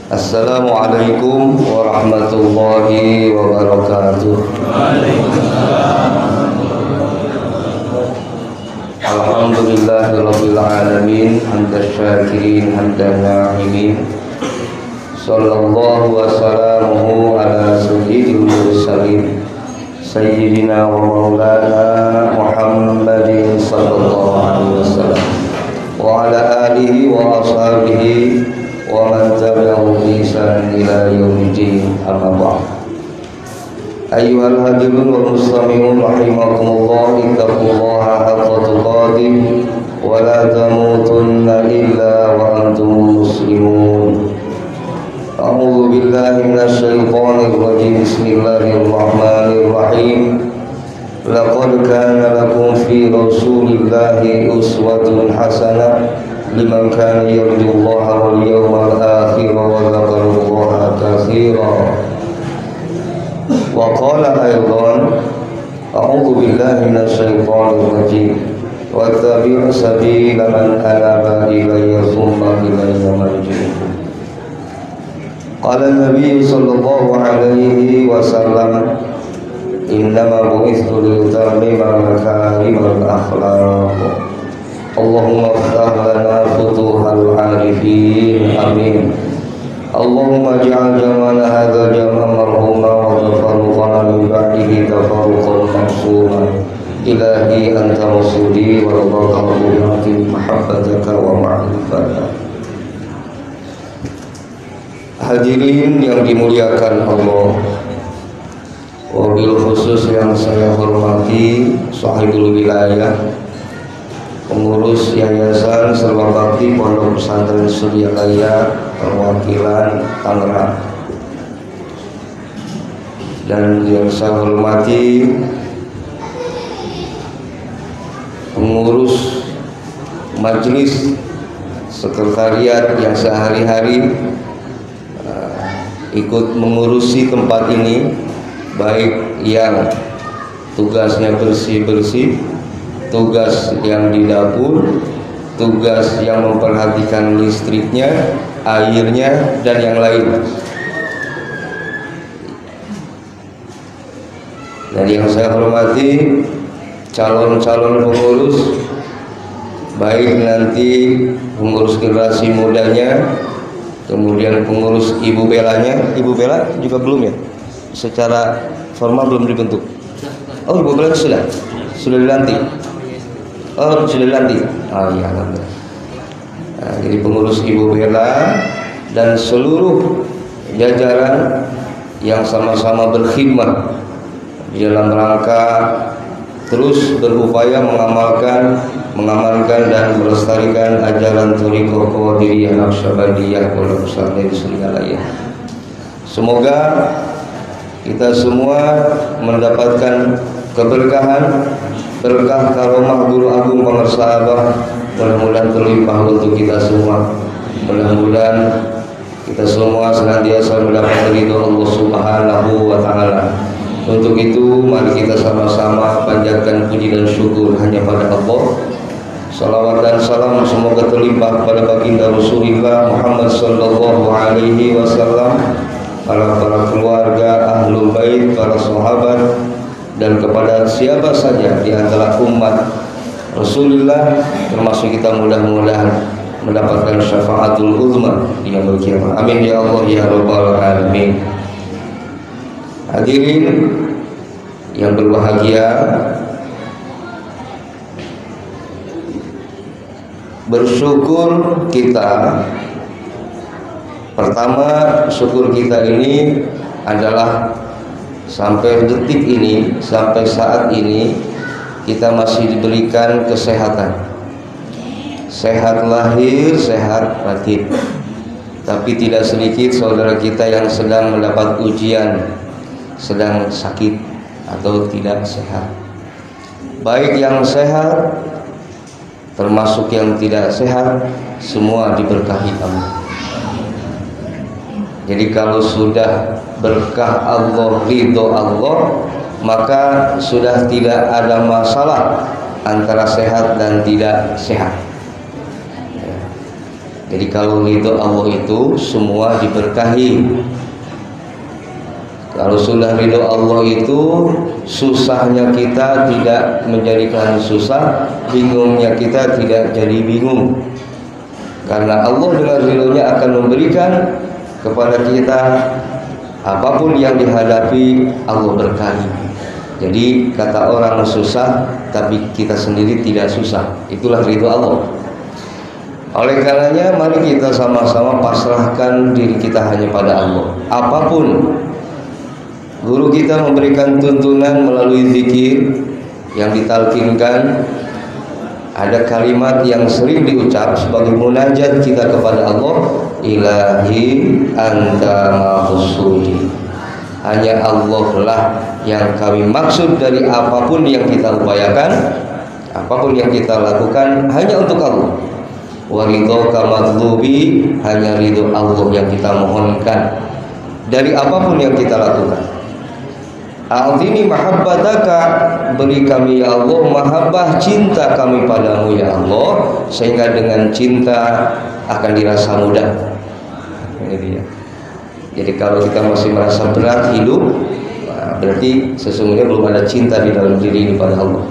Assalamualaikum warahmatullahi wabarakatuh. Alhamdulillahirabbil alamin, hamdan syakirin hamdan na'imin. Sallallahu wa sallamuhu ala sayyidil mursalin sayyidina wa maulana Muhammadin sallallahu alaihi wasallam wa ala alihi wa ashabihi wa man tabi'ahum bi ihsan ila yaumiddin, amma ba'd. Ayyuhal hadirun wal mustami'un rahimakumullah, ittaqullaha haqqa tuqatih wa la tamutunna illa wa antum muslimun. A'udzu billahi minasy syaithanir rajim. Bismillahirrahmanirrahim. Laqad kana lakum fi rasulillahi uswatun hasanah liman kana yarjullaha wal yawmal akhir wa dzakarallaha katsiran. Wa qala aidan, a'udzu billahi minasy syaithanir rajim, wattabi' sabila man anaba ilayya tsumma ilayya marji'ukum. Qala an-nabiy sallallahu alaihi wasallam, innama bu'ithtu liutammima makarimal akhlaq. Allahumma ftah lana futuhal arifin, amin. Allahumma ja'al jamana hadha jam'an marhuma wa tafarruqana min ba'dihi tafarruqan maqsuma. Ilahi anta rasuli wa radaqallahu bi mahabbataka wa ma'rifataka. Hadirin yang dimuliakan Allah, wabil khusus yang saya hormati sahibul wilayah, pengurus Yayasan Serba Bakti Pondok Pesantren Suryalaya perwakilan Tangerang, dan yang saya hormati pengurus majelis sekretariat yang sehari-hari ikut mengurusi tempat ini, baik yang tugasnya bersih-bersih, tugas yang di dapur, tugas yang memperhatikan listriknya, airnya, dan yang lain. Dan yang saya hormati calon-calon pengurus, baik nanti pengurus generasi mudanya, kemudian pengurus Ibu Belanya. Ibu Bela juga belum ya? Secara formal belum dibentuk. Oh, Ibu Bela sudah dilantik. Oh, sudah dilantik. Oh iya, alhamdulillah. Nah, jadi pengurus Ibu Bela dan seluruh jajaran yang sama-sama berkhidmat di dalam rangka terus berupaya mengamalkan dan melestarikan ajaran thariqah Qadiriyah Naqsyabandiyah Pondok Pesantren Suryalaya. Semoga kita semua mendapatkan keberkahan, berkah karomah guru agung pemirsa Abah, mudah-mudahan terlimpah untuk kita semua. Mudah-mudahan kita semua senantiasa mendapat ridho Allah Subhanahu wa taala. Untuk itu mari kita sama-sama panjatkan puji dan syukur hanya pada Allah. Salawat dan salam semoga terlimpah pada baginda Rasulullah Muhammad sallallahu alaihi wasallam, para keluarga, ahlul bait, para sahabat, dan kepada siapa saja di antara umat Rasulullah, termasuk kita, mudah-mudahan mendapatkan syafaatul uzma di yaumil qiyamah. Amin ya Allah ya rabbal alamin. Hadirin yang berbahagia, bersyukur kita. Pertama, syukur kita ini adalah sampai detik ini, sampai saat ini kita masih diberikan kesehatan, sehat lahir, sehat batin. Tapi tidak sedikit saudara kita yang sedang mendapat ujian, sedang sakit atau tidak sehat. Baik yang sehat termasuk yang tidak sehat, semua diberkahi Allah. Jadi kalau sudah berkah Allah, ridho Allah, maka sudah tidak ada masalah antara sehat dan tidak sehat. Jadi kalau ridho Allah itu semua diberkahi. Kalau sudah ridho Allah itu susahnya kita tidak menjadikan susah, bingungnya kita tidak jadi bingung. Karena Allah dengan ridhonya akan memberikan kepada kita apapun yang dihadapi, Allah berkahi. Jadi kata orang susah, tapi kita sendiri tidak susah. Itulah ridho Allah. Oleh karenanya mari kita sama-sama pasrahkan diri kita hanya pada Allah. Apapun guru kita memberikan tuntunan melalui zikir yang ditalkinkan, ada kalimat yang sering diucap sebagai munajat kita kepada Allah, Ilahi anta mahusudi. Hanya Allah lah yang kami maksud dari apapun yang kita upayakan, apapun yang kita lakukan, hanya untuk Allah. Wa ridhoka madlubi, hanya ridho Allah yang kita mohonkan dari apapun yang kita lakukan. A'tini mahabbataka, beri kami ya Allah mahabbah, cinta kami padamu ya Allah, sehingga dengan cinta akan dirasa mudah. Ini dia. Jadi kalau kita masih merasa berat hidup, berarti sesungguhnya belum ada cinta di dalam diri ini pada Allah.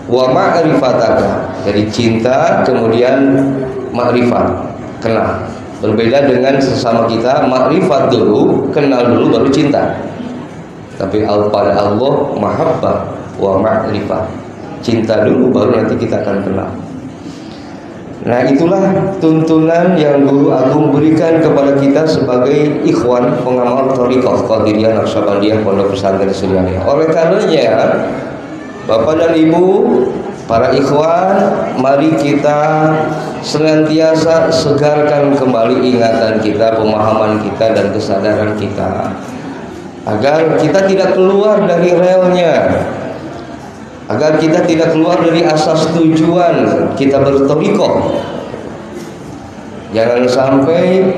Wa ma'rifataka, jadi cinta kemudian ma'rifat, kenal. Berbeda dengan sesama kita, ma'rifat dulu, kenal dulu baru cinta. Tapi pada Allah mahabbah wa ma'rifat, cinta dulu baru nanti kita akan kenal. Nah itulah tuntunan yang Guru Agung berikan kepada kita sebagai ikhwan pengamal thariqah Qadiriyah Naqsabandiyah Pondok Pesantren Suryani. Oleh karenanya Bapak dan Ibu, para ikhwan, mari kita senantiasa segarkan kembali ingatan kita, pemahaman kita, dan kesadaran kita, agar kita tidak keluar dari relnya, agar kita tidak keluar dari asas tujuan kita berthariqah. Jangan sampai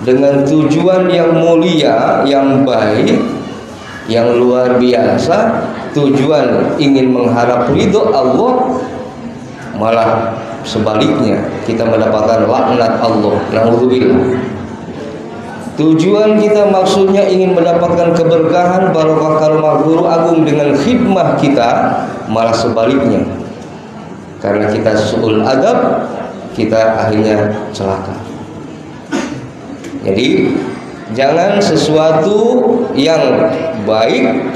dengan tujuan yang mulia, yang baik, yang luar biasa, tujuan ingin mengharap ridho Allah, malah sebaliknya kita mendapatkan laknat Allah. Na'udzubillah. Tujuan kita maksudnya ingin mendapatkan keberkahan, barokah karomah Guru Agung dengan khidmah kita, malah sebaliknya. Karena kita su'ul adab, kita akhirnya celaka. Jadi jangan sesuatu yang baik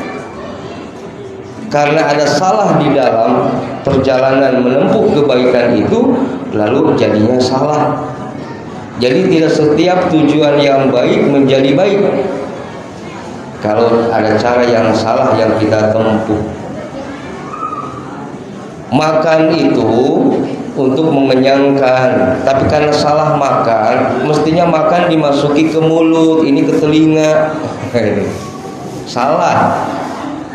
karena ada salah di dalam perjalanan menempuh kebaikan itu, lalu jadinya salah. Jadi tidak setiap tujuan yang baik menjadi baik kalau ada cara yang salah yang kita tempuh. Makan itu untuk mengenyangkan, tapi karena salah makan, mestinya makan dimasuki ke mulut, ini ke telinga. Salah.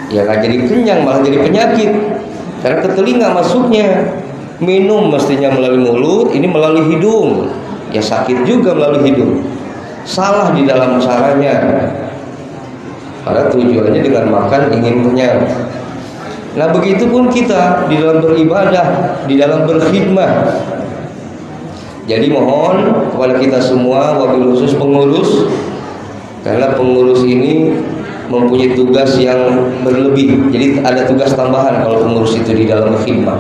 Ya nggak jadi kenyang, malah jadi penyakit. Karena ke telinga masuknya. Minum mestinya melalui mulut, ini melalui hidung. Ya sakit juga melalui hidung. Salah di dalam caranya. Karena tujuannya dengan makan ingin kenyang. Nah begitu pun kita di dalam beribadah, di dalam berkhidmah. Jadi mohon kepada kita semua, wabil khusus pengurus, karena pengurus ini mempunyai tugas yang berlebih. Jadi ada tugas tambahan kalau pengurus itu di dalam khidmah.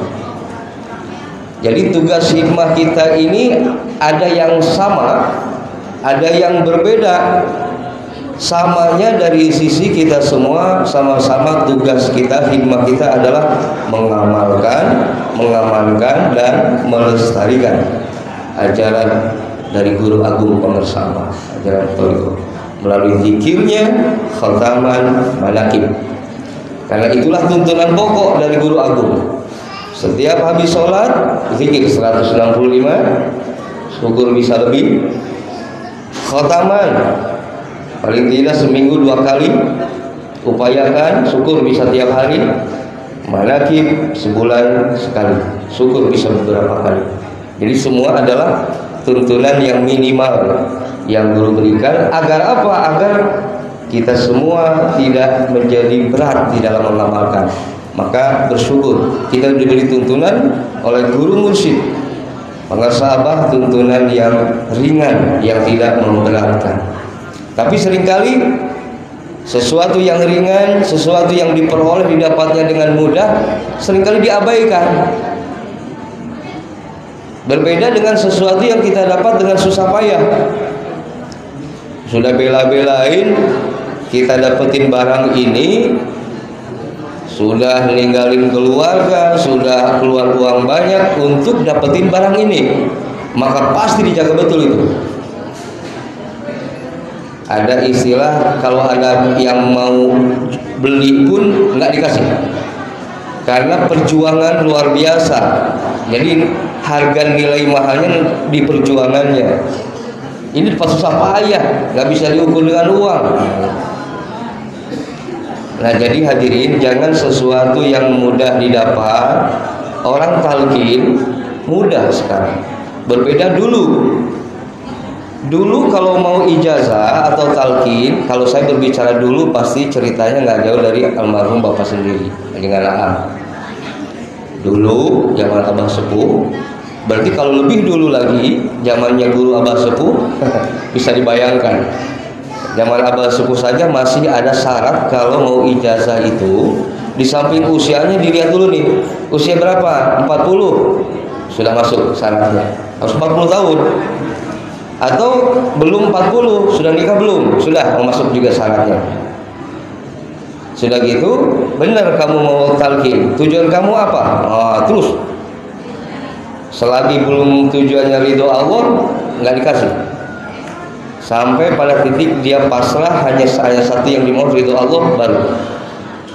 Jadi tugas hikmah kita ini ada yang sama, ada yang berbeda. Samanya dari sisi kita semua sama-sama tugas kita, hikmah kita adalah mengamalkan, mengamankan, dan melestarikan ajaran dari Guru Agung Pengersama, ajaran thariqah melalui zikirnya, khataman, manaqib. Karena itulah tuntunan pokok dari Guru Agung. Setiap habis sholat, zikir 165, syukur bisa lebih. Khotaman, paling tidak seminggu 2 kali. Upayakan, syukur bisa tiap hari. Manaqib sebulan sekali, syukur bisa beberapa kali. Jadi semua adalah tuntunan yang minimal yang Guru berikan. Agar apa? Agar kita semua tidak menjadi berat di dalam mengamalkan. Maka bersyukur kita diberi tuntunan oleh guru mursyid Pengesabah tuntunan yang ringan, yang tidak memberatkan. Tapi seringkali sesuatu yang ringan, sesuatu yang diperoleh didapatnya dengan mudah, seringkali diabaikan. Berbeda dengan sesuatu yang kita dapat dengan susah payah. Sudah bela-belain kita dapetin barang ini, sudah ninggalin keluarga, sudah keluar uang banyak untuk dapetin barang ini, maka pasti dijaga betul itu. Ada istilah kalau ada yang mau beli pun nggak dikasih, karena perjuangan luar biasa. Jadi harga nilai mahalnya di perjuangannya. Ini susah payah, nggak bisa diukur dengan uang. Nah, jadi hadirin, jangan sesuatu yang mudah didapat. Orang talqin mudah sekarang. Berbeda dulu. Dulu kalau mau ijazah atau talqin, kalau saya berbicara dulu pasti ceritanya nggak jauh dari almarhum bapak sendiri dengan Aam. Dulu zaman abah sepuh, berarti kalau lebih dulu lagi zamannya guru abah sepuh bisa dibayangkan. Zaman abah sepuh saja masih ada syarat kalau mau ijazah itu, di samping usianya dilihat dulu nih, usia berapa? 40 sudah masuk syaratnya, harus 40 tahun. Atau belum 40, sudah nikah belum? Sudah mau masuk juga syaratnya. Sudah gitu, benar kamu mau talqin, tujuan kamu apa? Terus selagi belum tujuannya ridho Allah, nggak dikasih. Sampai pada titik dia pasrah, hanya satu yang dimau, ridho Allah baru.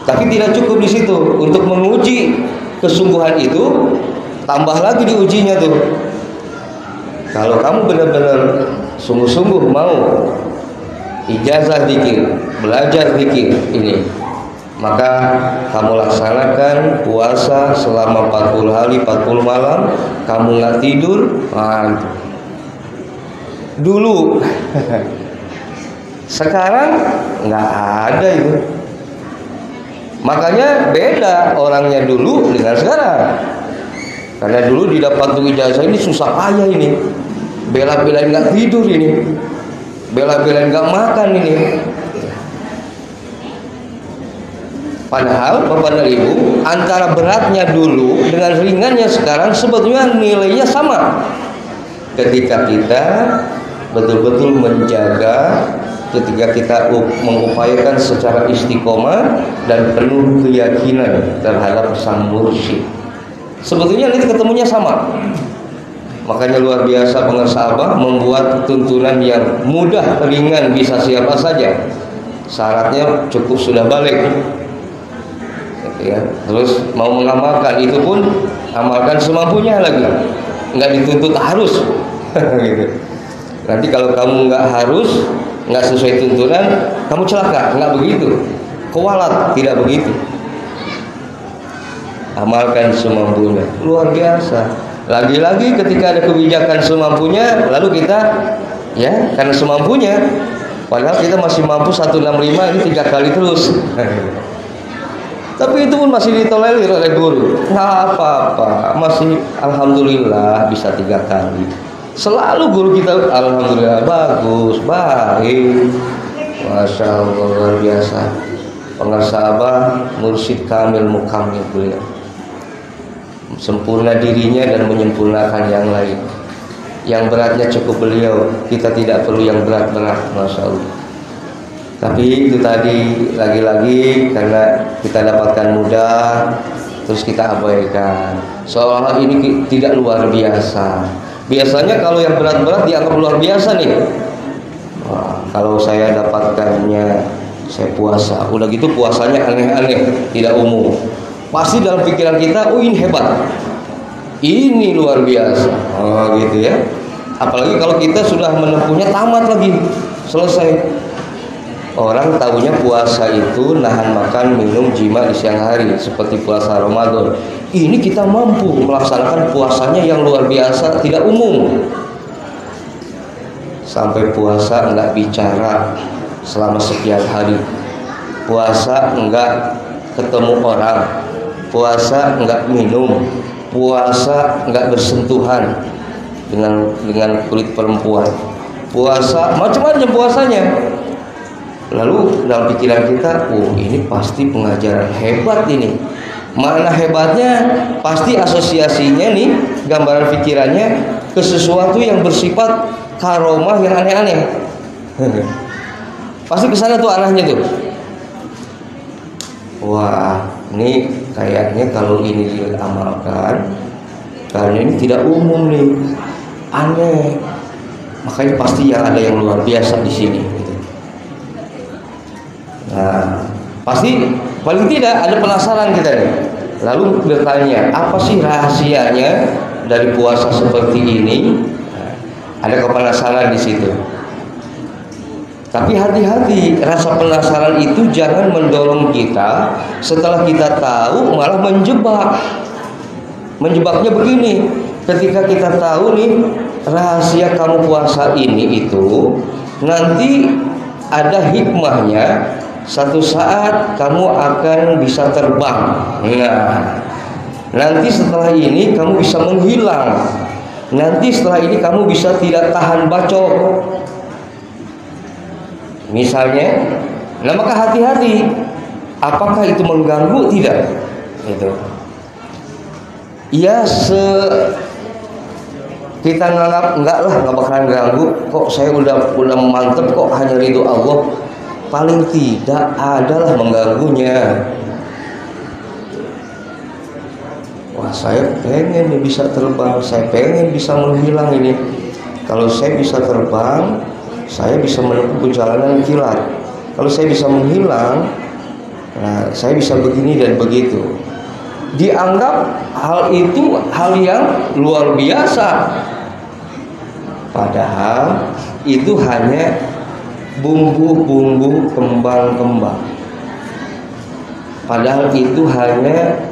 Tapi tidak cukup di situ. Untuk menguji kesungguhan itu, tambah lagi diujinya tuh. Kalau kamu benar-benar sungguh-sungguh mau ijazah zikir, belajar zikir ini, maka kamu laksanakan puasa selama 40 hari 40 malam, kamu nggak tidur. Dulu sekarang nggak ada itu. Makanya beda orangnya dulu dengan sekarang. Karena dulu didapat ijazah ini susah payah ini, bela-belain nggak tidur ini, bela-belain nggak makan ini. Padahal Bapak dan Ibu, antara beratnya dulu dengan ringannya sekarang sebetulnya nilainya sama. Ketika kita betul-betul menjaga, ketika kita mengupayakan secara istiqomah dan penuh keyakinan terhadap sang mursyid, sebetulnya nanti ketemunya sama. Makanya luar biasa pengesabah membuat tuntunan yang mudah, ringan, bisa siapa saja. Syaratnya cukup sudah balik, ya. Terus mau mengamalkan itu pun amalkan semampunya lagi, nggak dituntut harus. Gitu. Nanti kalau kamu nggak harus, nggak sesuai tuntunan, kamu celaka. Nggak begitu, kualat, tidak begitu. Amalkan semampunya, luar biasa. Lagi-lagi ketika ada kebijakan semampunya, lalu kita ya karena semampunya, padahal kita masih mampu 165, ini 3 kali terus. Tapi itu pun masih ditolerir oleh guru, nggak apa-apa, masih alhamdulillah bisa 3 kali. Selalu guru kita alhamdulillah bagus, baik, masya Allah, luar biasa. Pengesabah mursyid kamil mukamil beliau, sempurna dirinya dan menyempurnakan yang lain. Yang beratnya cukup beliau, kita tidak perlu yang berat-berat, masya Allah. Tapi itu tadi lagi-lagi karena kita dapatkan mudah, terus kita abaikan. Seolah ini tidak luar biasa. Biasanya kalau yang berat-berat dianggap luar biasa nih. Wah, kalau saya dapatkannya, saya puasa. Udah gitu puasanya aneh-aneh, tidak umum. Pasti dalam pikiran kita, oh ini hebat, ini luar biasa. Oh gitu ya. Apalagi kalau kita sudah menempuhnya tamat lagi, selesai. Orang tahunya puasa itu nahan makan, minum, jima di siang hari seperti puasa Ramadan. Ini kita mampu melaksanakan puasanya yang luar biasa, tidak umum. Sampai puasa enggak bicara selama sekian hari. Puasa enggak ketemu orang. Puasa enggak minum. Puasa enggak bersentuhan. dengan kulit perempuan. Puasa macam-macam puasanya. Lalu dalam pikiran kita, oh ini pasti pengajaran hebat ini. Mana hebatnya? Pasti asosiasinya nih, gambaran pikirannya ke sesuatu yang bersifat karomah yang aneh-aneh. Pasti kesana tuh arahnya tuh. Wah, ini kayaknya kalau ini diamalkan, karena ini tidak umum nih, aneh. Makanya pasti ada yang luar biasa di sini. Gitu. Nah, pasti paling tidak ada penasaran kita nih. Lalu bertanya, apa sih rahasianya dari puasa seperti ini? Nah, ada kepenasaran di situ. Tapi hati-hati, rasa penasaran itu jangan mendorong kita setelah kita tahu malah menjebak. Menjebaknya begini, ketika kita tahu nih rahasia kamu puasa ini itu, nanti ada hikmahnya, satu saat kamu akan bisa terbang. Nah, nanti setelah ini kamu bisa menghilang. Nanti setelah ini kamu bisa tidak tahan bacok. Misalnya, nah maka hati-hati, apakah itu mengganggu tidak? Itu. Ya kita nganggap enggak lah, nggak bakalan ganggu. Kok saya udah mantep kok, hanya ridho Allah. Paling tidak adalah mengganggunya. Wah, saya pengen bisa terbang, saya pengen bisa menghilang ini. Kalau saya bisa terbang, saya bisa menempuh perjalanan kilat. Kalau saya bisa menghilang, nah, saya bisa begini dan begitu. Dianggap hal itu hal yang luar biasa. Padahal itu hanya bumbu-bumbu kembang-kembang. Padahal itu hanya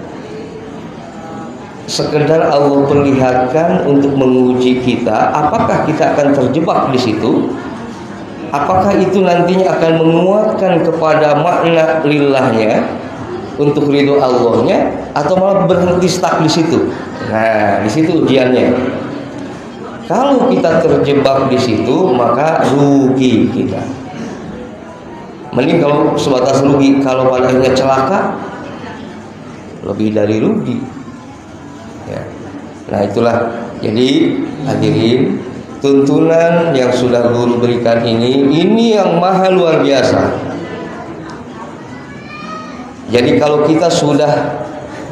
sekedar Allah perlihatkan untuk menguji kita, apakah kita akan terjebak di situ. Apakah itu nantinya akan menguatkan kepada makna lillahnya, untuk ridho Allahnya, atau malah berhenti stuck di situ. Nah, di situ ujiannya. Kalau kita terjebak di situ, maka rugi kita. Mending kalau sebatas rugi, kalau pada akhirnya celaka, lebih dari rugi. Ya. Nah, itulah. Jadi hadirin, tuntunan yang sudah guru berikan ini yang maha luar biasa. Jadi kalau kita sudah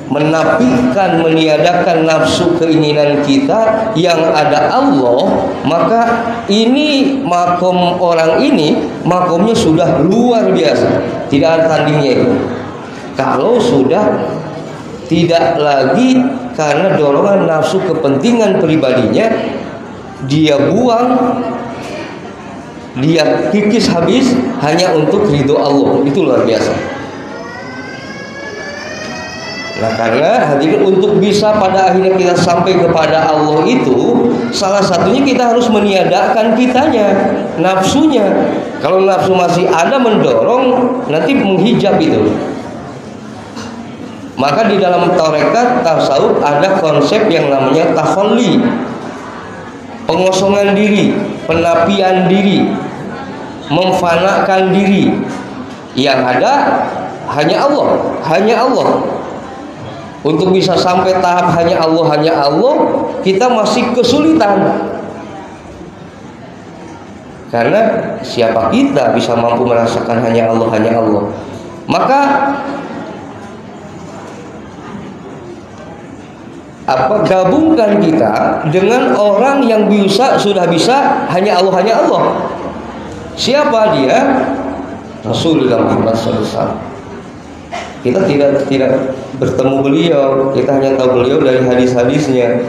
menafikan, meniadakan nafsu keinginan kita, yang ada Allah, maka ini makom orang ini, makomnya sudah luar biasa, tidak ada tandingnya itu. Kalau sudah tidak lagi karena dorongan nafsu kepentingan pribadinya, dia buang, dia kikis habis hanya untuk ridho Allah, itu luar biasa. Nah, karena hadirin, untuk bisa pada akhirnya kita sampai kepada Allah itu, salah satunya kita harus meniadakan kitanya, nafsunya. Kalau nafsu masih ada mendorong, nanti menghijab itu. Maka di dalam tarekat tasawuf ada konsep yang namanya takhalli, pengosongan diri, penapian diri, memfanakan diri. Yang ada hanya Allah, hanya Allah. Untuk bisa sampai tahap hanya Allah, kita masih kesulitan. Karena siapa kita bisa mampu merasakan hanya Allah, Maka gabungkan kita dengan orang yang sudah bisa hanya Allah. Siapa dia? Rasulullah Muhammad SAW. Kita tidak bertemu beliau, kita hanya tahu beliau dari hadis-hadisnya.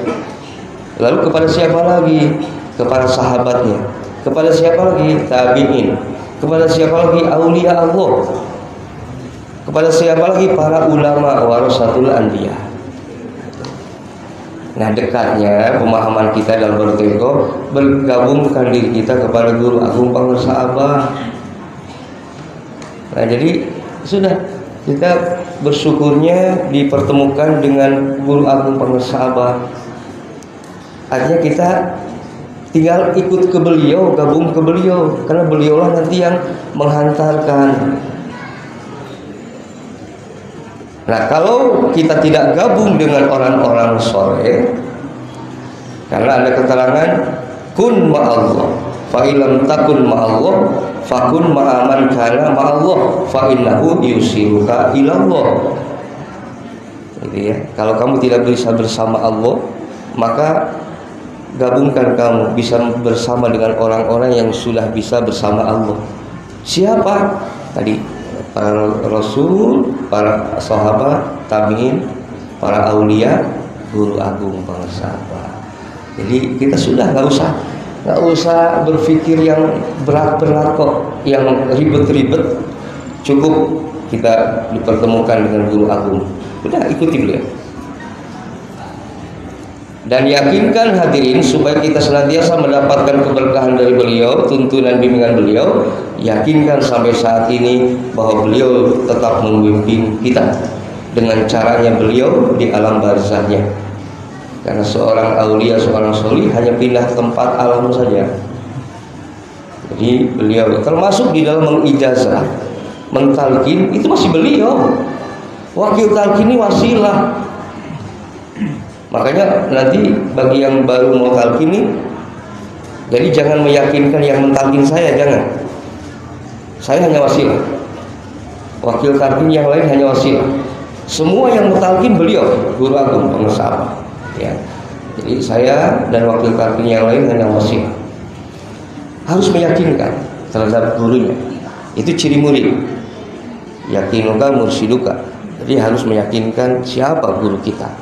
Lalu kepada siapa lagi? Kepada sahabatnya. Kepada siapa lagi? Tabi'in. Kepada siapa lagi? Aulia Allah. Kepada siapa lagi? Para ulama warasatul anbiya. Nah, dekatnya pemahaman kita dalam berteko, bergabungkan diri kita kepada Guru Agung Pangersa Abah. Nah, jadi sudah, kita bersyukurnya dipertemukan dengan Guru Agung Pangersa Abah. Artinya kita tinggal ikut ke beliau, gabung ke beliau, karena beliaulah nanti yang menghantarkan. Nah, kalau kita tidak gabung dengan orang-orang soleh, karena ada keterangan kun ma'allah, fa illam takun ma'allah, fakun ma'aman kana ma'allah, fa innahu yusiruka ilallah. Gitu ya. Kalau kamu tidak bisa bersama Allah, maka gabungkan kamu bisa bersama dengan orang-orang yang sudah bisa bersama Allah. Siapa? Tadi para rasul, para sahabat, tabi'in, para aulia, guru agung, para sahabat. Jadi kita sudah nggak usah berpikir yang berat-berat kok, yang ribet-ribet. Cukup kita dipertemukan dengan guru agung. Udah ikuti beliau. Dan yakinkan hadirin supaya kita senantiasa mendapatkan keberkahan dari beliau, tuntunan bimbingan beliau. Yakinkan sampai saat ini bahwa beliau tetap membimbing kita dengan caranya beliau di alam barzahnya. Karena seorang aulia, seorang sholih hanya pindah tempat alam saja. Jadi beliau termasuk di dalam mengijazah, mentalkin itu masih beliau. Wakil talkin ini wasilah. Makanya nanti bagi yang baru mau talqin ini, jadi jangan meyakinkan yang mentalqin saya, jangan. Saya hanya wasilah. Wakil talqin yang lain hanya wasilah. Semua yang mentalqin beliau, guru agung, pengesah. Ya. Jadi saya dan wakil talqin yang lain hanya wasilah. Harus meyakinkan terhadap gurunya. Itu ciri murid. Yakinuka mursiduka. Jadi harus meyakinkan siapa guru kita.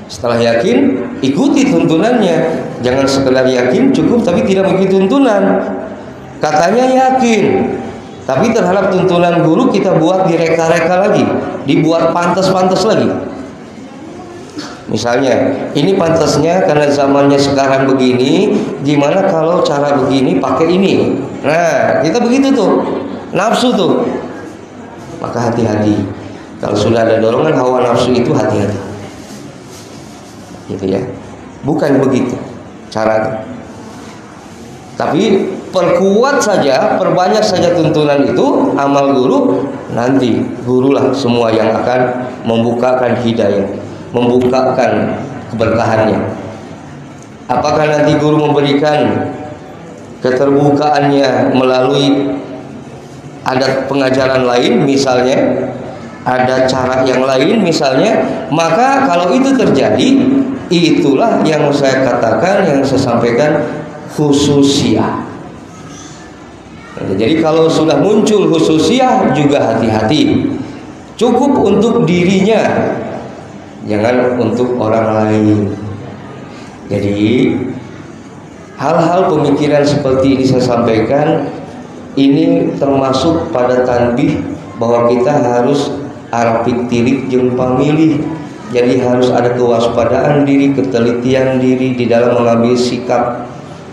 Setelah yakin, ikuti tuntunannya. Jangan sekedar yakin cukup tapi tidak begitu tuntunan. Katanya yakin, tapi terhadap tuntunan guru kita buat direka-reka lagi, dibuat pantas-pantas lagi. Misalnya, ini pantasnya karena zamannya sekarang begini, gimana kalau cara begini pakai ini? Nah, kita begitu tuh, nafsu tuh. Maka hati-hati. Kalau sudah ada dorongan hawa nafsu itu hati-hati. Gitu ya, bukan begitu caranya. Tapi perkuat saja, perbanyak saja tuntunan itu, amal guru. Nanti gurulah semua yang akan membukakan hidayah, membukakan keberkahannya. Apakah nanti guru memberikan keterbukaannya melalui ada pengajaran lain, misalnya ada cara yang lain misalnya, maka kalau itu terjadi, itulah yang saya katakan, yang saya sampaikan khususiyah. Jadi kalau sudah muncul khususiyah juga hati-hati. Cukup untuk dirinya, jangan untuk orang lain. Jadi hal-hal pemikiran seperti ini saya sampaikan, ini termasuk pada tanbih bahwa kita harus arapik tilik jeung pamilih. Jadi harus ada kewaspadaan diri, ketelitian diri di dalam mengambil sikap,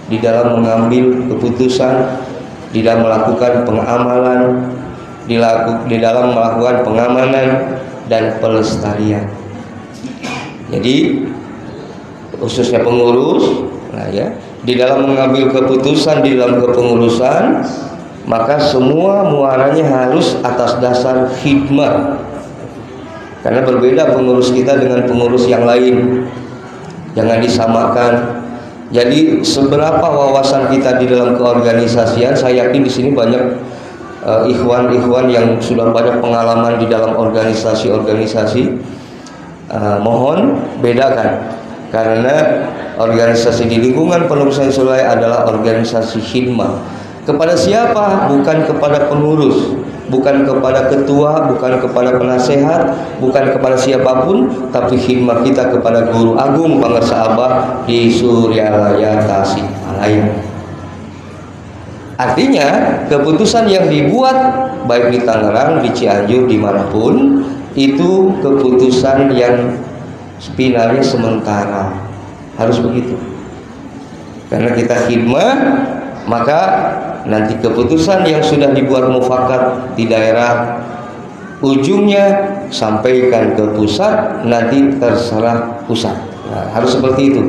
di dalam mengambil keputusan, di dalam melakukan pengamalan, di dalam melakukan pengamanan dan pelestarian. Jadi khususnya pengurus, nah ya, di dalam mengambil keputusan di dalam kepengurusan, maka semua muaranya harus atas dasar khidmat. Karena berbeda pengurus kita dengan pengurus yang lain. Jangan disamakan. Jadi seberapa wawasan kita di dalam keorganisasian, saya yakin di sini banyak ikhwan-ikhwan yang sudah banyak pengalaman di dalam organisasi-organisasi. Mohon bedakan. Karena organisasi di lingkungan penurusan Sulai adalah organisasi khidmat. Kepada siapa? Bukan kepada pengurus, bukan kepada ketua, bukan kepada penasehat, bukan kepada siapapun, tapi khidmat kita kepada guru agung Pangersa Abah di Suryalaya Tasikmalaya. Artinya keputusan yang dibuat baik di Tangerang, di Cianjur, dimanapun, itu keputusan yang finalnya sementara. Harus begitu. Karena kita khidmat, maka nanti keputusan yang sudah dibuat mufakat di daerah, ujungnya sampaikan ke pusat, nanti terserah pusat. Nah, harus seperti itu.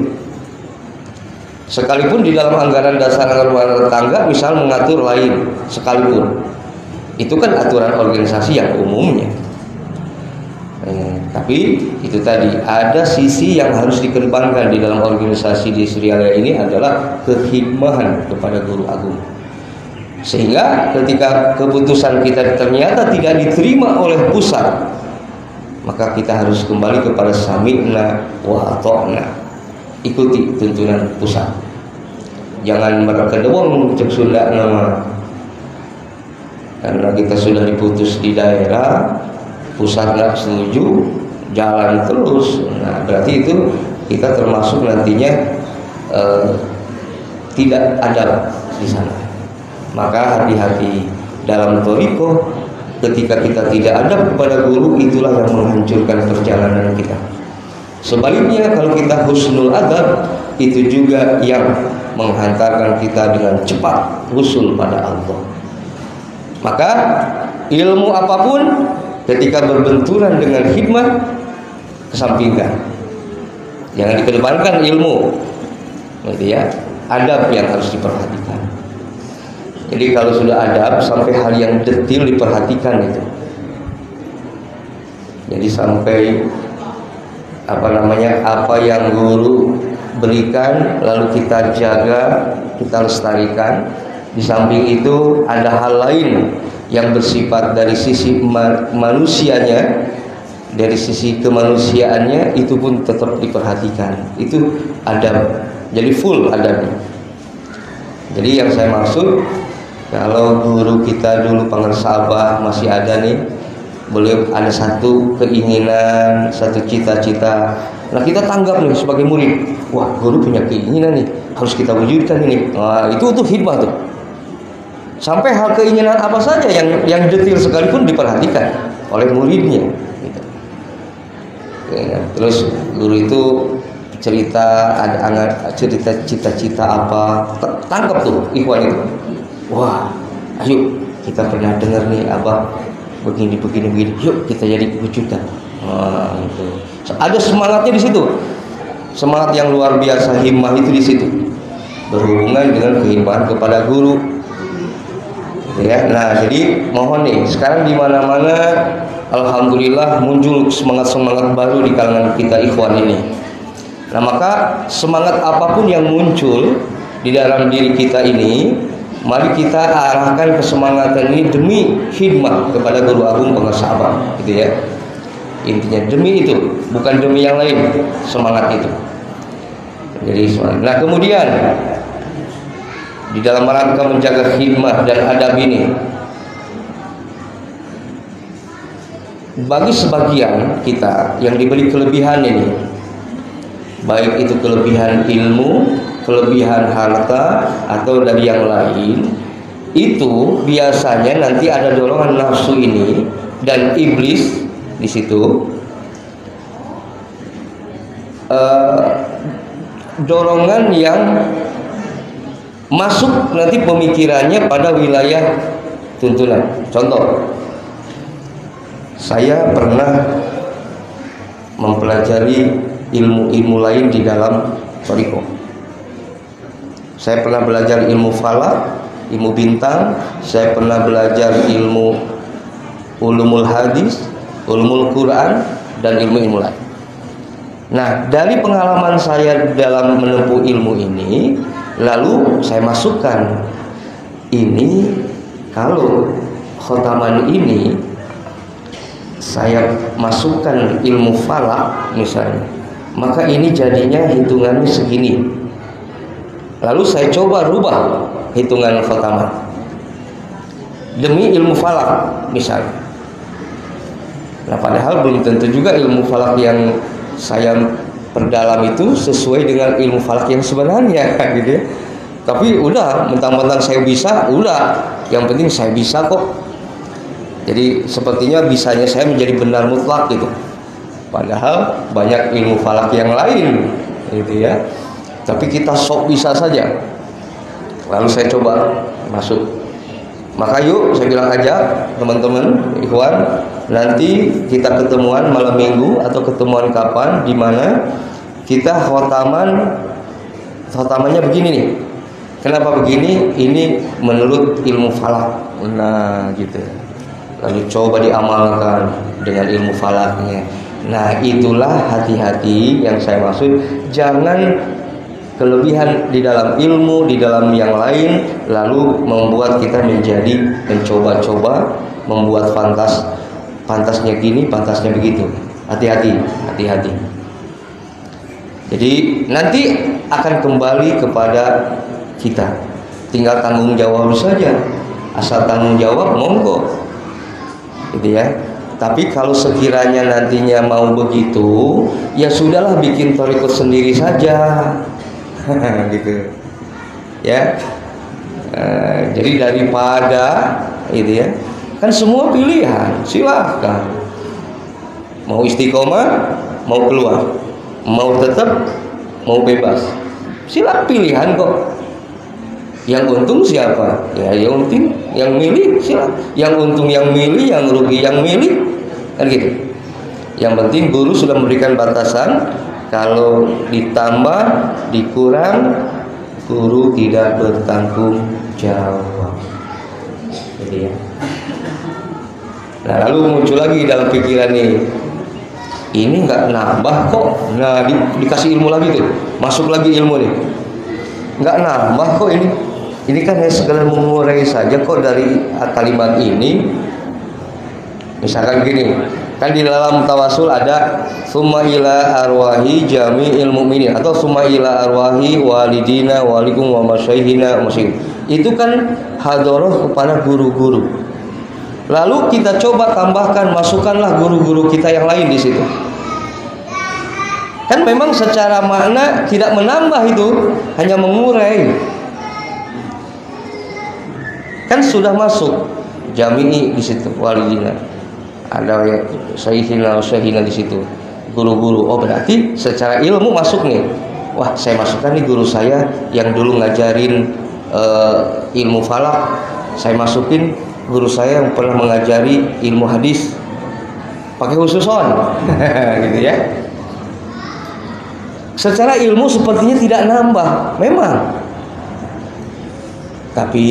Sekalipun di dalam anggaran dasar rumah tangga misal mengatur lain sekalipun, itu kan aturan organisasi yang umumnya. Tapi itu tadi ada sisi yang harus dikedepankan di dalam organisasi di Srialaya ini adalah kehikmahan kepada guru agung. Sehingga ketika keputusan kita ternyata tidak diterima oleh pusat, maka kita harus kembali kepada sami'na wa ata'na. Ikuti tuntunan pusat. Jangan merekedewong cek Sunda nama. Karena kita sudah diputus di daerah, pusat nggak setuju, jalan terus. Nah, berarti itu kita termasuk nantinya tidak ada di sana. Maka hati-hati dalam thariqah, ketika kita tidak ada kepada guru, itulah yang menghancurkan perjalanan kita. Sebaliknya kalau kita husnul adab, itu juga yang menghantarkan kita dengan cepat husul pada Allah. Maka ilmu apapun ketika berbenturan dengan hikmah, kesampingkan. Jangan dikedepankan ilmu, gitu ya. Adab yang harus diperhatikan. Jadi kalau sudah adab, sampai hal yang detail diperhatikan itu. Jadi sampai apa yang guru berikan lalu kita jaga, kita lestarikan. Di samping itu ada hal lain yang bersifat dari sisi manusianya, dari sisi kemanusiaannya, itu pun tetap diperhatikan. Itu adab. Jadi full adabnya. Jadi yang saya maksud, kalau guru kita dulu Pangersabah masih ada nih, beliau ada satu keinginan, satu cita-cita. Nah kita tanggap nih sebagai murid, wah guru punya keinginan nih, harus kita wujudkan ini. Nah itu tuh hikmah tuh. Sampai hal keinginan apa saja yang detail sekalipun diperhatikan oleh muridnya. Gitu. Ya, terus guru itu cerita cita-cita apa, tangkap tuh ikhwan itu. Wah, ayo kita pernah dengar nih abah begini, yuk kita jadi wujudkan. Nah, gitu. Ada semangatnya di situ, semangat yang luar biasa, himmah itu di situ, berhubungan dengan kehimmahan kepada guru. Ya, nah jadi mohon nih, sekarang di mana-mana alhamdulillah muncul semangat baru di kalangan kita ikhwan ini. Nah maka semangat apapun yang muncul di dalam diri kita ini, mari kita arahkan kesemangatan ini demi khidmat kepada Guru Agung Pangersabah, gitu ya. Intinya demi itu, bukan demi yang lain, semangat itu. Jadi semangat. Nah kemudian di dalam rangka menjaga khidmat dan adab ini, bagi sebagian kita yang diberi kelebihan ini, baik itu kelebihan ilmu, kelebihan harta, atau dari yang lain, itu biasanya nanti ada dorongan nafsu ini dan iblis di situ, dorongan yang masuk nanti pemikirannya pada wilayah tuntunan. Contoh, saya pernah mempelajari ilmu-ilmu lain di dalam thariqah. Saya pernah belajar ilmu falak, ilmu bintang, saya pernah belajar ilmu ulumul hadis, ulumul Quran, dan ilmu-ilmu lain. Nah, dari pengalaman saya dalam menempuh ilmu ini, lalu saya masukkan ini, kalau khotaman ini saya masukkan ilmu falak misalnya, maka ini jadinya hitungannya segini. Lalu saya coba rubah hitungan khotaman demi ilmu falak misalnya. Nah padahal belum tentu juga ilmu falak yang saya perdalam itu sesuai dengan ilmu falak yang sebenarnya, gitu ya. Tapi udah, mentang-mentang saya bisa, udah, yang penting saya bisa kok. Jadi sepertinya bisanya saya menjadi benar mutlak gitu. Padahal banyak ilmu falak yang lain, gitu ya. Tapi kita sok bisa saja. Lalu saya coba masuk. Maka yuk, saya bilang aja teman-teman ikhwan, nanti kita ketemuan malam minggu atau ketemuan kapan, di mana kita khotaman khotamannya begini nih. Kenapa begini? Ini menurut ilmu falak. Nah, gitu. Lalu coba diamalkan dengan ilmu falaknya. Nah, itulah hati-hati yang saya maksud. Jangan kelebihan di dalam ilmu, di dalam yang lain, lalu membuat kita menjadi mencoba-coba, membuat pantasnya gini, pantasnya begitu. Hati-hati, hati-hati. Jadi nanti akan kembali kepada kita. Tinggal tanggung jawab saja. Asal tanggung jawab, monggo. Gitu ya. Tapi kalau sekiranya nantinya mau begitu, ya sudahlah bikin thariqat sendiri saja. Gitu. Ya. Jadi daripada itu ya. Kan semua pilihan, silahkan. Mau istiqomah, mau keluar. Mau tetap, mau bebas. Silakan pilihan kok. Yang untung siapa? Ya yang untung, yang milih silakan. Yang untung yang milih, yang rugi yang milih. Kan gitu. Yang penting guru sudah memberikan batasan. Kalau ditambah, dikurang, guru tidak bertanggung jawab. Jadi ya. Nah lalu muncul lagi dalam pikiran nih, ini nggak nambah kok. Nah dikasih ilmu lagi tuh, masuk lagi ilmu nih, nggak nambah kok ini. Ini kan segala mengurai saja kok dari kalimat ini. Misalkan gini, kan di dalam tawasul ada summa ila arwahi jami'il mu'minin atau summa ila arwahi walidina walikum wa masyaihina masyaih. Itu kan hadoroh kepada guru-guru. Lalu kita coba tambahkan, masukkanlah guru-guru kita yang lain di situ. Kan memang secara makna tidak menambah itu, hanya mengurai. Kan sudah masuk jami'i di situ, walidina. Ada ya sayyidina syahina di situ. Guru-guru. Oh, berarti secara ilmu masuk nih. Wah, saya masukkan nih guru saya yang dulu ngajarin ilmu falak. Saya masukin guru saya yang pernah mengajari ilmu hadis. Pakai khususon. Gitu ya. Secara ilmu sepertinya tidak nambah, memang. Tapi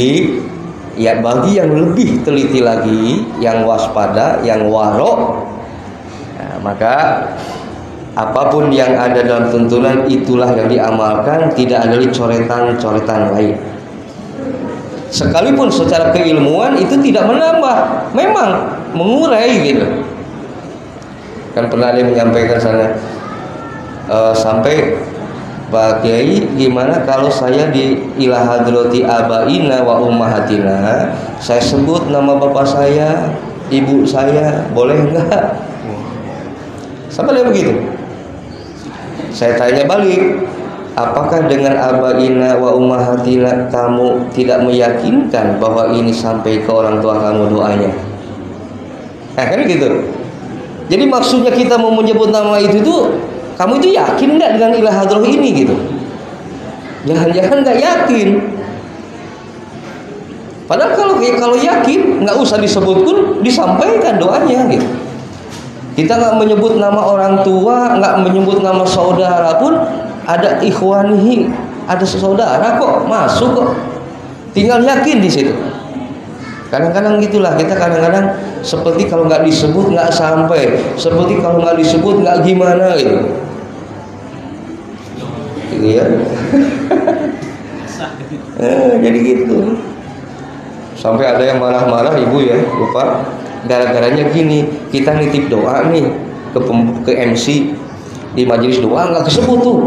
ya bagi yang lebih teliti lagi, yang waspada, yang warok, nah, maka apapun yang ada dalam tuntunan itulah yang diamalkan, tidak ada coretan-coretan lain. Sekalipun secara keilmuan itu tidak menambah, memang mengurai gitu. Kan pernah dia menyampaikan sana sampai Pak Kiai, gimana kalau saya di ila hadrati abaina wa ummahatina, saya sebut nama bapak saya, ibu saya, boleh enggak? Sampai dia begitu. Saya tanya balik, apakah dengan abaina wa ummahatina kamu tidak meyakinkan bahwa ini sampai ke orang tua kamu doanya? Nah, kan gitu. Jadi maksudnya kita mau menyebut nama itu tuh, kamu itu yakin nggak dengan ilah hadroh ini gitu? Jangan-jangan nggak yakin. Padahal kalau yakin nggak usah disebut pun disampaikan doanya gitu. Kita nggak menyebut nama orang tua, nggak menyebut nama saudara pun ada ikhwanihi, ada saudara kok masuk kok. Tinggal yakin di situ. Kadang-kadang gitulah kita, kadang-kadang seperti kalau nggak disebut nggak sampai, seperti kalau nggak disebut nggak gimana gitu. Gitu ya. Jadi gitu. Sampai ada yang marah-marah ibu ya, lupa. Gara-garanya gini, kita nitip doa nih ke MC di majelis doa nggak kesebut tuh.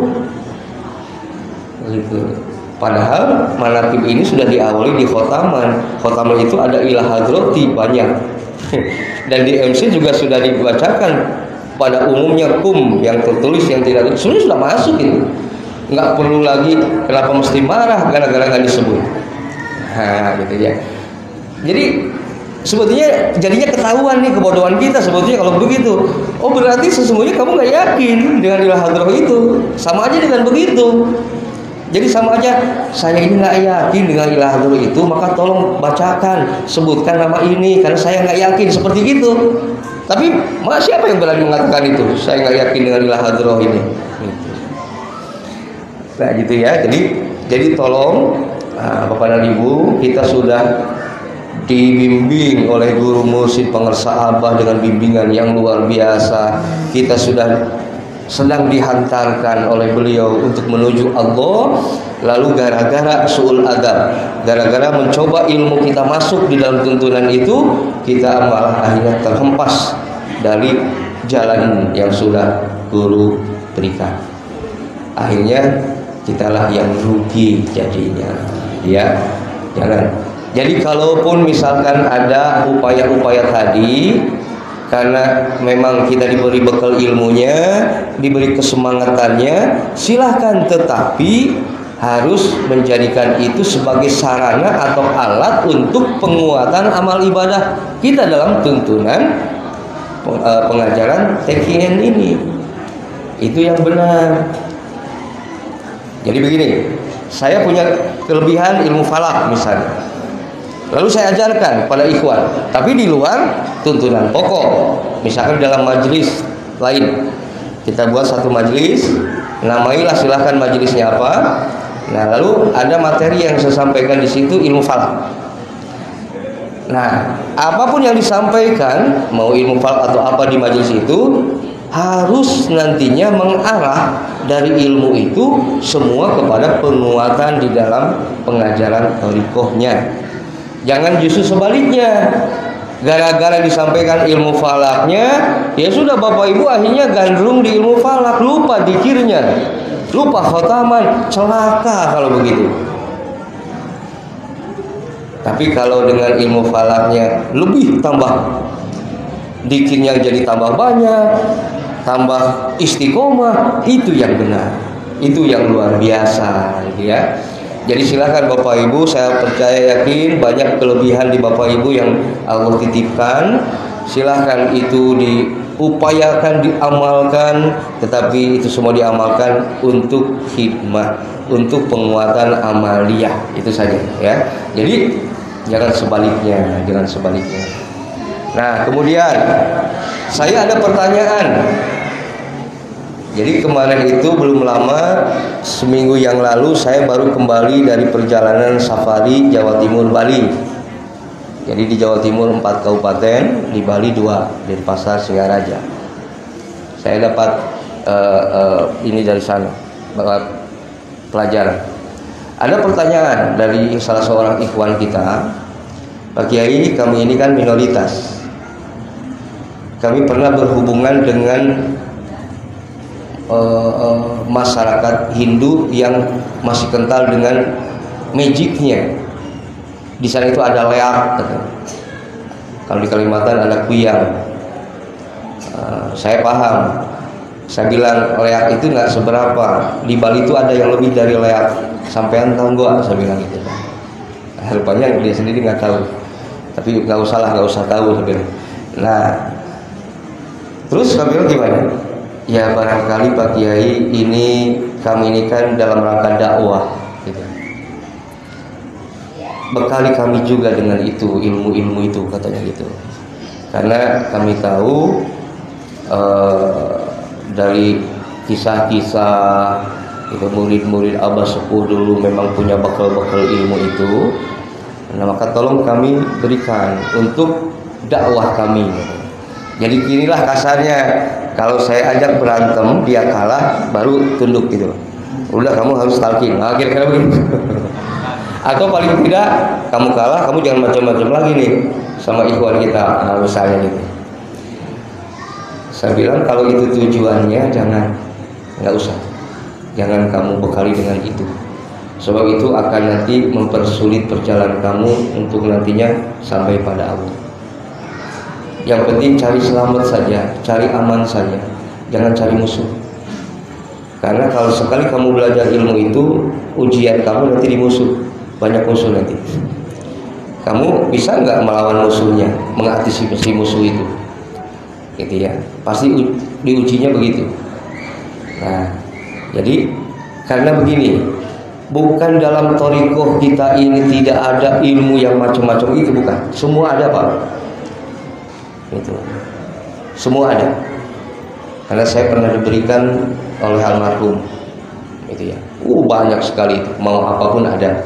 Gitu. Padahal manaqib ini sudah diawali di khotaman. Khotaman itu ada ilah hadrati banyak. Dan di MC juga sudah dibacakan pada umumnya kum yang tertulis yang tidak tertulis. Sebenarnya sudah masuk itu. Nggak perlu lagi kenapa mesti marah gara-gara nggak disebut. Nah, gitu ya. Jadi sebetulnya jadinya ketahuan nih kebodohan kita sebetulnya kalau begitu. Oh, berarti sesungguhnya kamu nggak yakin dengan ilah hadrah itu. Sama aja dengan begitu. Jadi sama aja, saya ini nggak yakin dengan ilah hadroh itu, maka tolong bacakan, sebutkan nama ini, karena saya nggak yakin seperti itu. Tapi siapa yang berani mengatakan itu? Saya nggak yakin dengan ilah hadroh ini. Nah gitu ya. Jadi tolong Bapak dan Ibu, kita sudah dibimbing oleh guru mursyid pengersah Abah dengan bimbingan yang luar biasa. Kita sudah sedang dihantarkan oleh beliau untuk menuju Allah. Lalu gara-gara su'ul adab, gara-gara mencoba ilmu kita masuk di dalam tuntunan itu, kita malah akhirnya terhempas dari jalan yang sudah guru berikan. Akhirnya kitalah yang rugi jadinya, ya. Jangan. Jadi kalaupun misalkan ada upaya-upaya tadi, karena memang kita diberi bekal ilmunya, diberi kesemangatannya, silahkan, tetapi harus menjadikan itu sebagai sarana atau alat untuk penguatan amal ibadah kita dalam tuntunan pengajaran TKN ini. Itu yang benar. Jadi begini, saya punya kelebihan ilmu falak misalnya, lalu saya ajarkan pada ikhwan, tapi di luar tuntunan pokok. Misalkan dalam majelis lain, kita buat satu majelis, namailah silahkan majelisnya apa. Nah, lalu ada materi yang saya sampaikan di situ ilmu falak. Nah, apapun yang disampaikan, mau ilmu falak atau apa di majelis itu, harus nantinya mengarah dari ilmu itu semua kepada penguatan di dalam pengajaran thariqahnya. Jangan justru sebaliknya, gara-gara disampaikan ilmu falaknya, ya sudah Bapak Ibu akhirnya gandrung di ilmu falak, lupa dzikirnya, lupa khotaman, celaka kalau begitu. Tapi kalau dengan ilmu falaknya lebih tambah, dzikirnya jadi tambah banyak, tambah istiqomah, itu yang benar, itu yang luar biasa, ya. Jadi silakan Bapak Ibu, saya percaya yakin banyak kelebihan di Bapak Ibu yang Allah titipkan. Silahkan itu diupayakan, diamalkan, tetapi itu semua diamalkan untuk khidmah, untuk penguatan amaliyah, itu saja ya. Jadi jangan sebaliknya, jangan sebaliknya. Nah, kemudian saya ada pertanyaan. Jadi kemarin itu belum lama, seminggu yang lalu saya baru kembali dari perjalanan safari Jawa Timur Bali. Jadi di Jawa Timur 4 kabupaten, di Bali 2, di Pasar Singaraja. Saya dapat ini dari sana, pelajaran. Ada pertanyaan dari salah seorang ikhwan kita, Pak Kiai, kami ini kan minoritas. Kami pernah berhubungan dengan masyarakat Hindu yang masih kental dengan magicnya. Di sana itu ada leak, kalau di Kalimantan ada kuyang. Saya paham. Saya bilang leak itu nggak seberapa. Di Bali itu ada yang lebih dari leak. Sampean tahu nggak? Saya bilang gitu. Rupanya dia sendiri nggak tahu. Tapi nggak usah tahu sebenarnya. Nah, terus kami bilang gimana? Ya barangkali Pak Kiai, ini kami ini kan dalam rangka dakwah, gitu. Bekali kami juga dengan itu, ilmu-ilmu itu, katanya gitu. Karena kami tahu dari kisah-kisah itu murid-murid Abah Sepuh dulu memang punya bekal-bekal ilmu itu. Nah, maka tolong kami berikan untuk dakwah kami. Jadi inilah kasarnya, kalau saya ajak berantem dia kalah baru tunduk gitu. Udah kamu harus talqin. Nah, kira-kira begitu. Atau paling tidak kamu kalah, kamu jangan macam-macam lagi nih sama ikhwan kita, nah, misalnya gitu. Saya bilang kalau itu tujuannya nggak usah. Jangan kamu bekali dengan itu. Sebab itu akan nanti mempersulit perjalanan kamu untuk nantinya sampai pada Allah. Yang penting cari selamat saja, cari aman saja, jangan cari musuh. Karena kalau sekali kamu belajar ilmu itu, ujian kamu nanti di musuh, banyak musuh nanti. Kamu bisa nggak melawan musuhnya, mengantisipasi musuh itu, gitu ya. Pasti diujinya begitu. Nah, jadi karena begini, bukan dalam thariqah kita ini tidak ada ilmu yang macam-macam itu, bukan. Semua ada, Pak. Itu semua ada, karena saya pernah diberikan oleh almarhum gitu ya. Banyak sekali itu, mau apapun ada.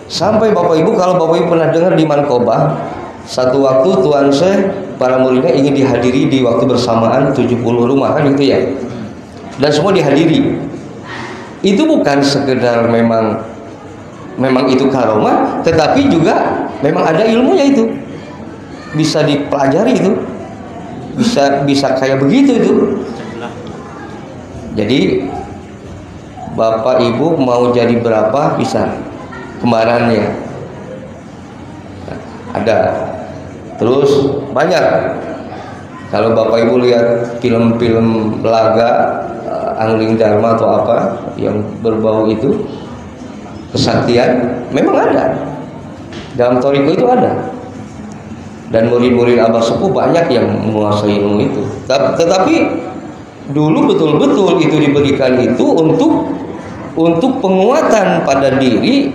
Sampai Bapak Ibu, kalau Bapak Ibu pernah dengar di Mankobah, satu waktu Tuan Syekh para muridnya ingin dihadiri di waktu bersamaan 70 rumah kan gitu ya. Dan semua dihadiri. Itu bukan sekedar memang itu karomah, tetapi juga memang ada ilmunya itu. Bisa dipelajari itu. Bisa kayak begitu itu. Jadi Bapak Ibu mau jadi berapa bisa kembarannya. Ada. Terus banyak. Kalau Bapak Ibu lihat film-film laga Angling Dharma atau apa yang berbau itu kesaktian, memang ada. Dalam Toriko itu ada. Dan murid-murid Abah Sepuh banyak yang menguasai ilmu itu. Tetapi dulu betul-betul itu diberikan itu untuk penguatan pada diri,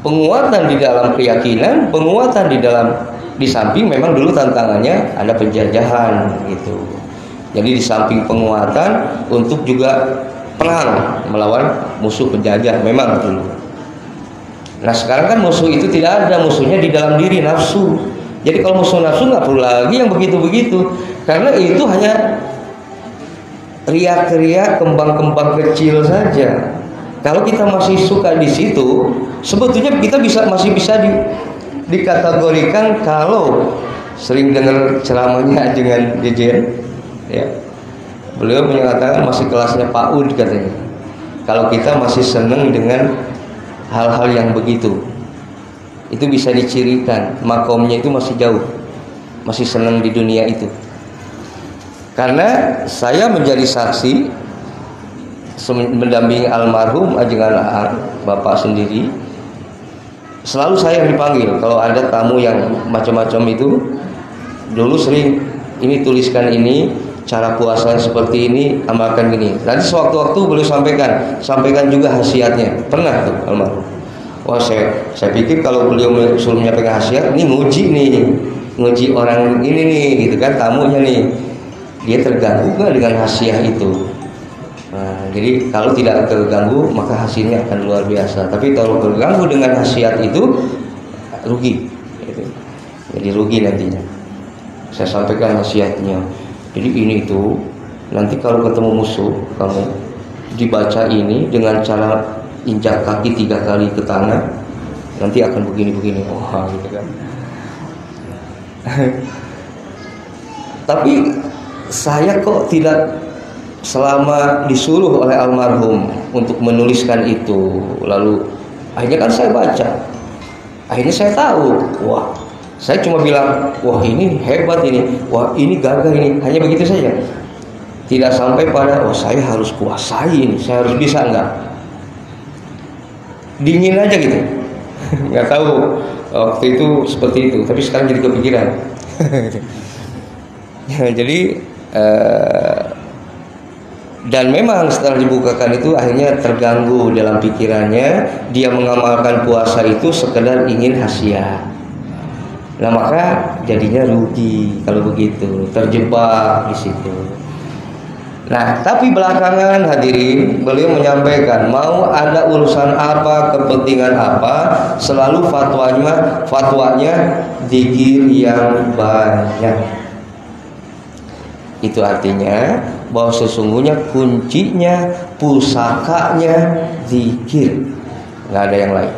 penguatan di dalam keyakinan, penguatan di samping memang dulu tantangannya ada penjajahan gitu. Jadi di samping penguatan untuk juga perang melawan musuh penjajah memang dulu. Nah sekarang kan musuh itu tidak ada, musuhnya di dalam diri, nafsu. Jadi kalau musuh nafsu nggak perlu lagi yang begitu-begitu, karena itu hanya riak-riak, kembang-kembang kecil saja. Kalau kita masih suka di situ, sebetulnya kita masih bisa dikategorikan. Kalau sering dengar ceramahnya dengan Jejen, ya, beliau menyatakan masih kelasnya Pak Ud katanya. Kalau kita masih senang dengan hal-hal yang begitu, itu bisa dicirikan makomnya itu masih jauh, masih senang di dunia itu. Karena saya menjadi saksi mendampingi almarhum Ajengan Bapak sendiri, selalu saya yang dipanggil kalau ada tamu yang macam-macam itu. Dulu sering ini tuliskan ini, cara puasa seperti ini, amalkan gini. Nanti sewaktu-waktu beliau sampaikan juga khasiatnya. Pernah tuh almarhum. Wah saya pikir kalau beliau suruh menyampaikan khasiat, ini nguji orang ini nih, gitu kan, tamunya nih, dia terganggu nggak dengan khasiat itu. Nah, jadi kalau tidak terganggu maka hasilnya akan luar biasa. Tapi kalau terganggu dengan khasiat itu rugi, gitu. Jadi rugi nantinya. Saya sampaikan khasiatnya. Jadi ini itu nanti kalau ketemu musuh kamu dibaca ini dengan cara injak kaki 3 kali ke tanah, nanti akan begini-begini. Wah, gitu kan. Tapi saya kok tidak selama disuruh oleh almarhum untuk menuliskan itu, lalu akhirnya kan saya baca, akhirnya saya tahu, wah, saya cuma bilang, wah ini hebat ini, wah ini gagah ini, hanya begitu saja. Tidak sampai pada, oh saya harus kuasai ini, saya harus bisa, enggak. Dingin aja gitu. Nggak tahu waktu itu seperti itu, tapi sekarang jadi kepikiran. Jadi dan memang setelah dibukakan itu akhirnya terganggu dalam pikirannya, dia mengamalkan puasa itu sekedar ingin khasiat. Nah maka jadinya rugi kalau begitu, terjebak di situ. Nah tapi belakangan hadirin, beliau menyampaikan mau ada urusan apa, kepentingan apa, selalu fatwanya zikir yang banyak. Itu artinya bahwa sesungguhnya kuncinya, pusakanya zikir, nggak ada yang lain.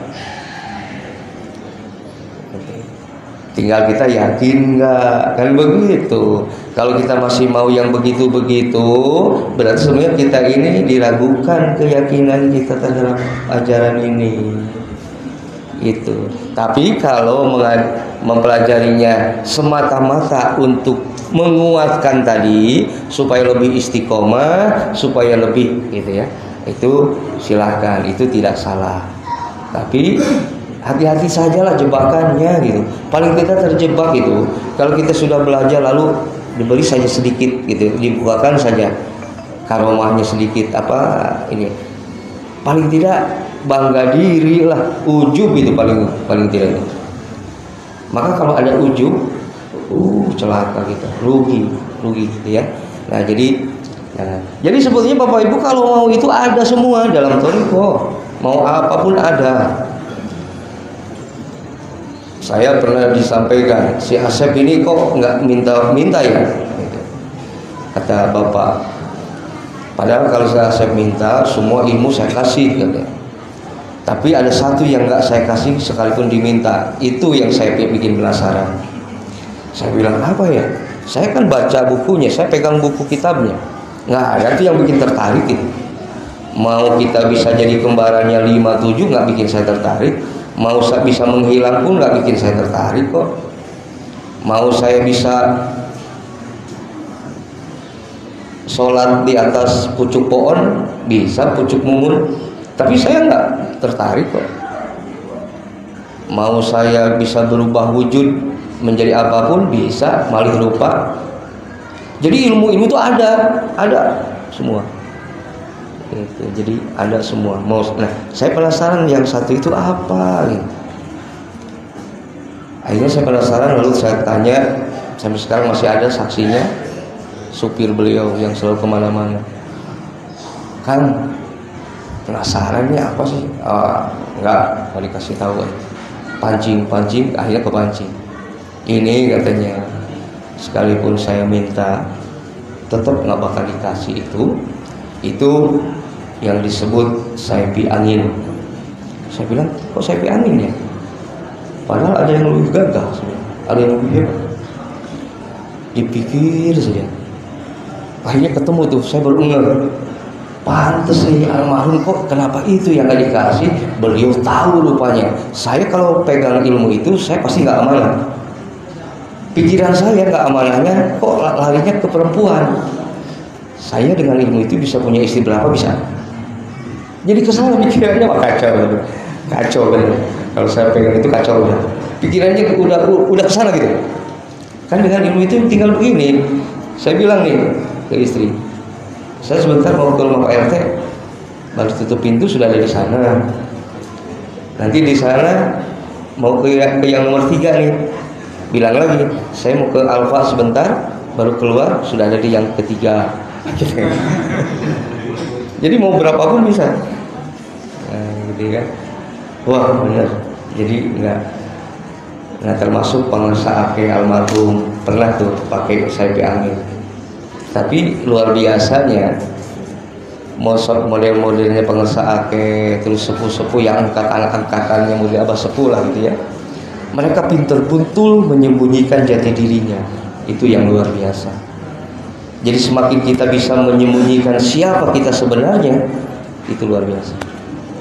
Tinggal kita yakin nggak, kan begitu. Kalau kita masih mau yang begitu-begitu, berarti sebenarnya kita ini diragukan keyakinan kita terhadap ajaran ini. Itu. Tapi kalau mempelajarinya semata-mata untuk menguatkan tadi supaya lebih istiqomah, supaya lebih gitu ya, itu silahkan, itu tidak salah. Tapi hati-hati sajalah jebakannya gitu. Paling kita terjebak itu kalau kita sudah belajar lalu diberi saja sedikit gitu, dibukakan saja karomahnya sedikit apa ini, paling tidak bangga diri lah, ujub itu paling tidak. Maka kalau ada ujub, celaka kita, rugi gitu ya. Nah jadi Jangan. Jadi sebetulnya Bapak Ibu kalau mau itu ada semua dalam thariqah, mau apapun ada. Saya pernah disampaikan, si Asep ini kok nggak minta ya, kata Bapak. Padahal kalau saya Asep minta, semua ilmu saya kasih, katanya. Tapi ada satu yang nggak saya kasih sekalipun diminta, itu yang saya bikin penasaran. Saya bilang apa ya? Saya kan baca bukunya, saya pegang buku kitabnya. Nggak ada tuh yang bikin tertarik gitu. Mau kita bisa jadi kembarannya 5, 7 nggak bikin saya tertarik. Mau saya bisa menghilang pun nggak bikin saya tertarik kok. Mau saya bisa sholat di atas pucuk pohon, bisa pucuk mumun, tapi saya nggak tertarik kok. Mau saya bisa berubah wujud menjadi apapun, bisa, malih rupa. Jadi ilmu-ilmu itu ada semua. Gitu. Jadi ada semua. Nah, saya penasaran yang satu itu apa? Gitu. Akhirnya saya penasaran, lalu saya tanya, sampai sekarang masih ada saksinya, supir beliau yang selalu kemana-mana. Kan penasaran nih apa sih? Enggak dikasih tahu. Pancing, akhirnya kepancing. Ini katanya, sekalipun saya minta, tetap nggak bakal dikasih itu yang disebut saypi angin. Saya bilang, kok saypi angin ya? Padahal ada yang lebih gagah, ada yang lebih hebat. Dipikir saja, akhirnya ketemu tuh, saya baru ngeh. Pantes nih almarhum kok kenapa itu yang gak dikasih? Beliau tahu rupanya. Saya kalau pegang ilmu itu, saya pasti nggak amanah. Pikiran saya nggak amanahnya, kok larinya ke perempuan. Saya dengan ilmu itu bisa punya istri berapa bisa. Jadi kesana pikirannya kacau bener. Kalau saya pegang itu kacau udah. Pikirannya udah kesana gitu. Kan dengan ilmu itu tinggal begini. Saya bilang nih ke istri, saya sebentar mau ke rumah Pak RT, baru tutup pintu sudah ada di sana. Nanti di sana mau ke yang nomor 3 nih. Bilang lagi, saya mau ke Alfa sebentar, baru keluar sudah ada di yang ketiga. Jadi mau berapapun bisa. Nah, gitu kan. Wah benar. Jadi enggak. Nah termasuk pengusaha ake almarhum pernah tuh pakai saypi angin. Tapi luar biasanya, model-modelnya pengusaha ake, terus sepuh-sepuh yang angkatannya model abah sepuh lah gitu ya. Mereka pintar betul menyembunyikan jati dirinya. Itu yang luar biasa. Jadi semakin kita bisa menyembunyikan siapa kita sebenarnya, itu luar biasa.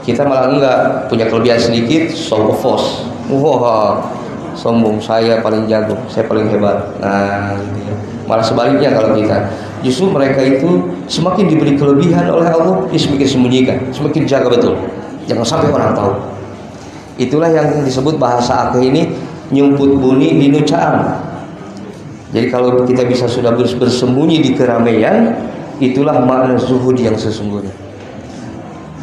Kita malah enggak, punya kelebihan sedikit, show of force. Wah, sombong, saya paling jago, saya paling hebat. Nah, gitu ya. Malah sebaliknya kalau kita, justru mereka itu semakin diberi kelebihan oleh Allah, dia semakin sembunyikan, semakin jaga betul. Jangan sampai orang tahu. Itulah yang disebut bahasa akeh ini nyumput buni di nucaan. Jadi kalau kita bisa sudah bersembunyi di keramaian, itulah makna zuhud yang sesungguhnya.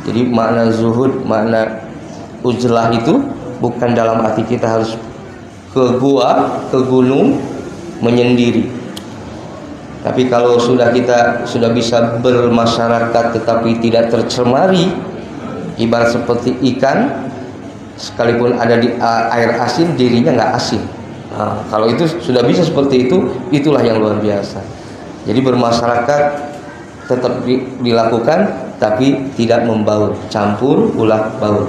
Jadi makna zuhud, makna uzlah itu bukan dalam arti kita harus ke gua, ke gunung menyendiri. Tapi kalau kita sudah bisa bermasyarakat tetapi tidak tercemari, ibarat seperti ikan, sekalipun ada di air asin, dirinya nggak asin. Nah, kalau itu sudah bisa seperti itu, itulah yang luar biasa. Jadi bermasyarakat tetap dilakukan, tapi tidak membaur, campur ulah baur.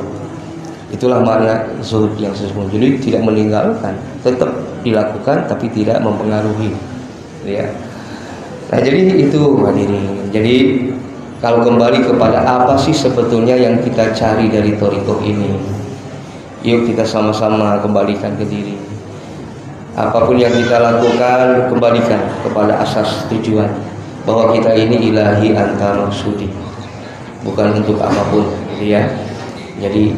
Itulah makna zuhud yang sesungguhnya. Jadi tidak meninggalkan, tetap dilakukan, tapi tidak mempengaruhi. Ya. Nah jadi itu hadirin. Jadi kalau kembali kepada apa sih sebetulnya yang kita cari dari thariqah ini, yuk kita sama-sama kembalikan ke diri. Apapun yang kita lakukan, kembalikan kepada asas tujuan, bahwa kita ini ilahi anta maksudi, bukan untuk apapun, gitu ya. Jadi,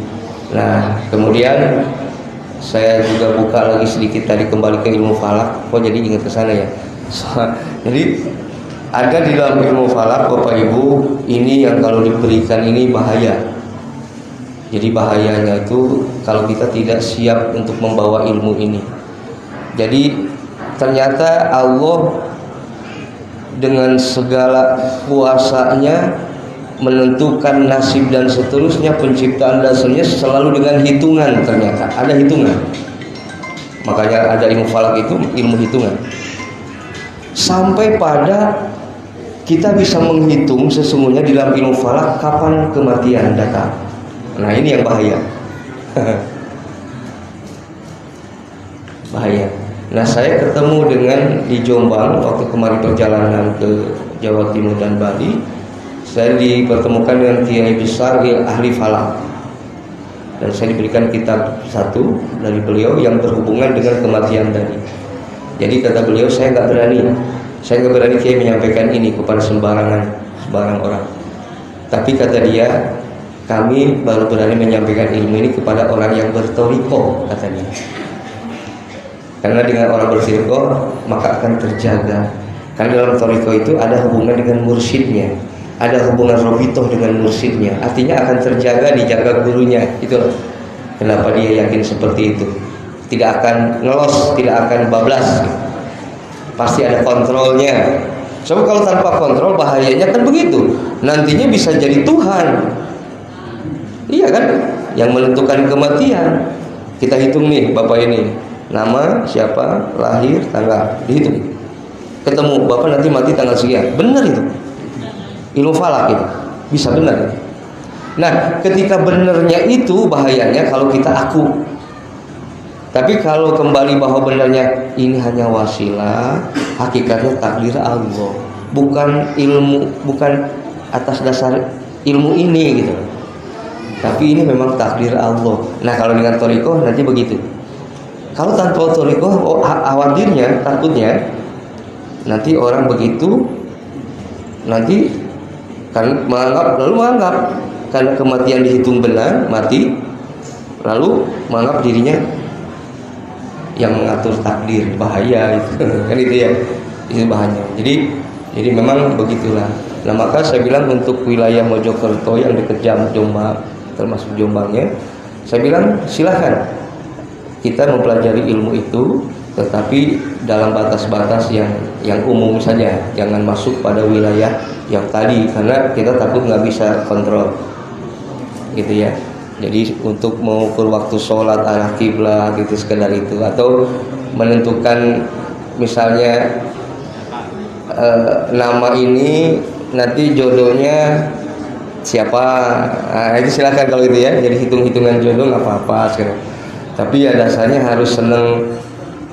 nah kemudian saya juga buka lagi sedikit tadi kembali ke ilmu falak. Kok jadi ingat ke sana ya? Jadi ada di dalam ilmu falak, Bapak Ibu, ini yang kalau diberikan ini bahaya. Jadi bahayanya itu kalau kita tidak siap untuk membawa ilmu ini. Jadi ternyata Allah dengan segala kuasanya menentukan nasib dan seterusnya, penciptaan dasarnya selalu dengan hitungan. Ternyata ada hitungan, makanya ada ilmu falak itu ilmu hitungan. Sampai pada kita bisa menghitung sesungguhnya di dalam ilmu falak kapan kematian datang. Nah ini yang bahaya. Bahaya. Nah saya ketemu dengan di Jombang waktu kemarin perjalanan ke Jawa Timur dan Bali. Saya dipertemukan dengan kiai besar ahli falak, dan saya diberikan kitab satu dari beliau yang berhubungan dengan kematian tadi. Jadi kata beliau, saya nggak berani kiai menyampaikan ini kepada sembarang orang. Tapi kata dia, kami baru berani menyampaikan ilmu ini kepada orang yang bertoriko, kata dia. Karena dengan orang bertoriko maka akan terjaga. Karena dalam toriko itu ada hubungan dengan mursyidnya, ada hubungan robitoh dengan mursyidnya. Artinya akan terjaga, dijaga gurunya. Itu kenapa dia yakin seperti itu. Tidak akan ngelos, tidak akan bablas. Pasti ada kontrolnya. Sebab kalau tanpa kontrol bahayanya kan begitu. Nantinya bisa jadi Tuhan. Iya kan? Yang menentukan kematian. Kita hitung nih Bapak ini, nama siapa, lahir, tanggal, dihitung. Ketemu Bapak nanti mati tanggal sekian. Benar itu. Ilmu falak itu bisa benar. Nah, ketika benarnya itu bahayanya kalau kita aku. Tapi kalau kembali bahwa benarnya ini hanya wasilah, hakikatnya takdir Allah, bukan ilmu, bukan atas dasar ilmu ini gitu. Tapi ini memang takdir Allah. Nah, kalau dengan thariqah nanti begitu. Kalau tanpa thariqah, khawatirnya, takutnya nanti orang begitu, nanti kan menganggap karena kematian dihitung benar, mati, lalu menganggap dirinya yang mengatur takdir. Bahaya itu kan, itu ya, itu bahaya. Jadi memang begitulah. Nah maka saya bilang untuk wilayah Mojokerto yang dekat Jombang, termasuk Jombangnya, saya bilang silahkan kita mempelajari ilmu itu, tetapi dalam batas-batas yang umum saja, jangan masuk pada wilayah yang tadi, karena kita takut nggak bisa kontrol, gitu ya. Jadi untuk mengukur waktu sholat, arah kiblat, itu sekedar itu, atau menentukan misalnya nama ini nanti jodohnya siapa, nah, itu silakan kalau itu ya. Jadi hitung-hitungan jodoh nggak apa-apa sekarang. Tapi ya dasarnya harus seneng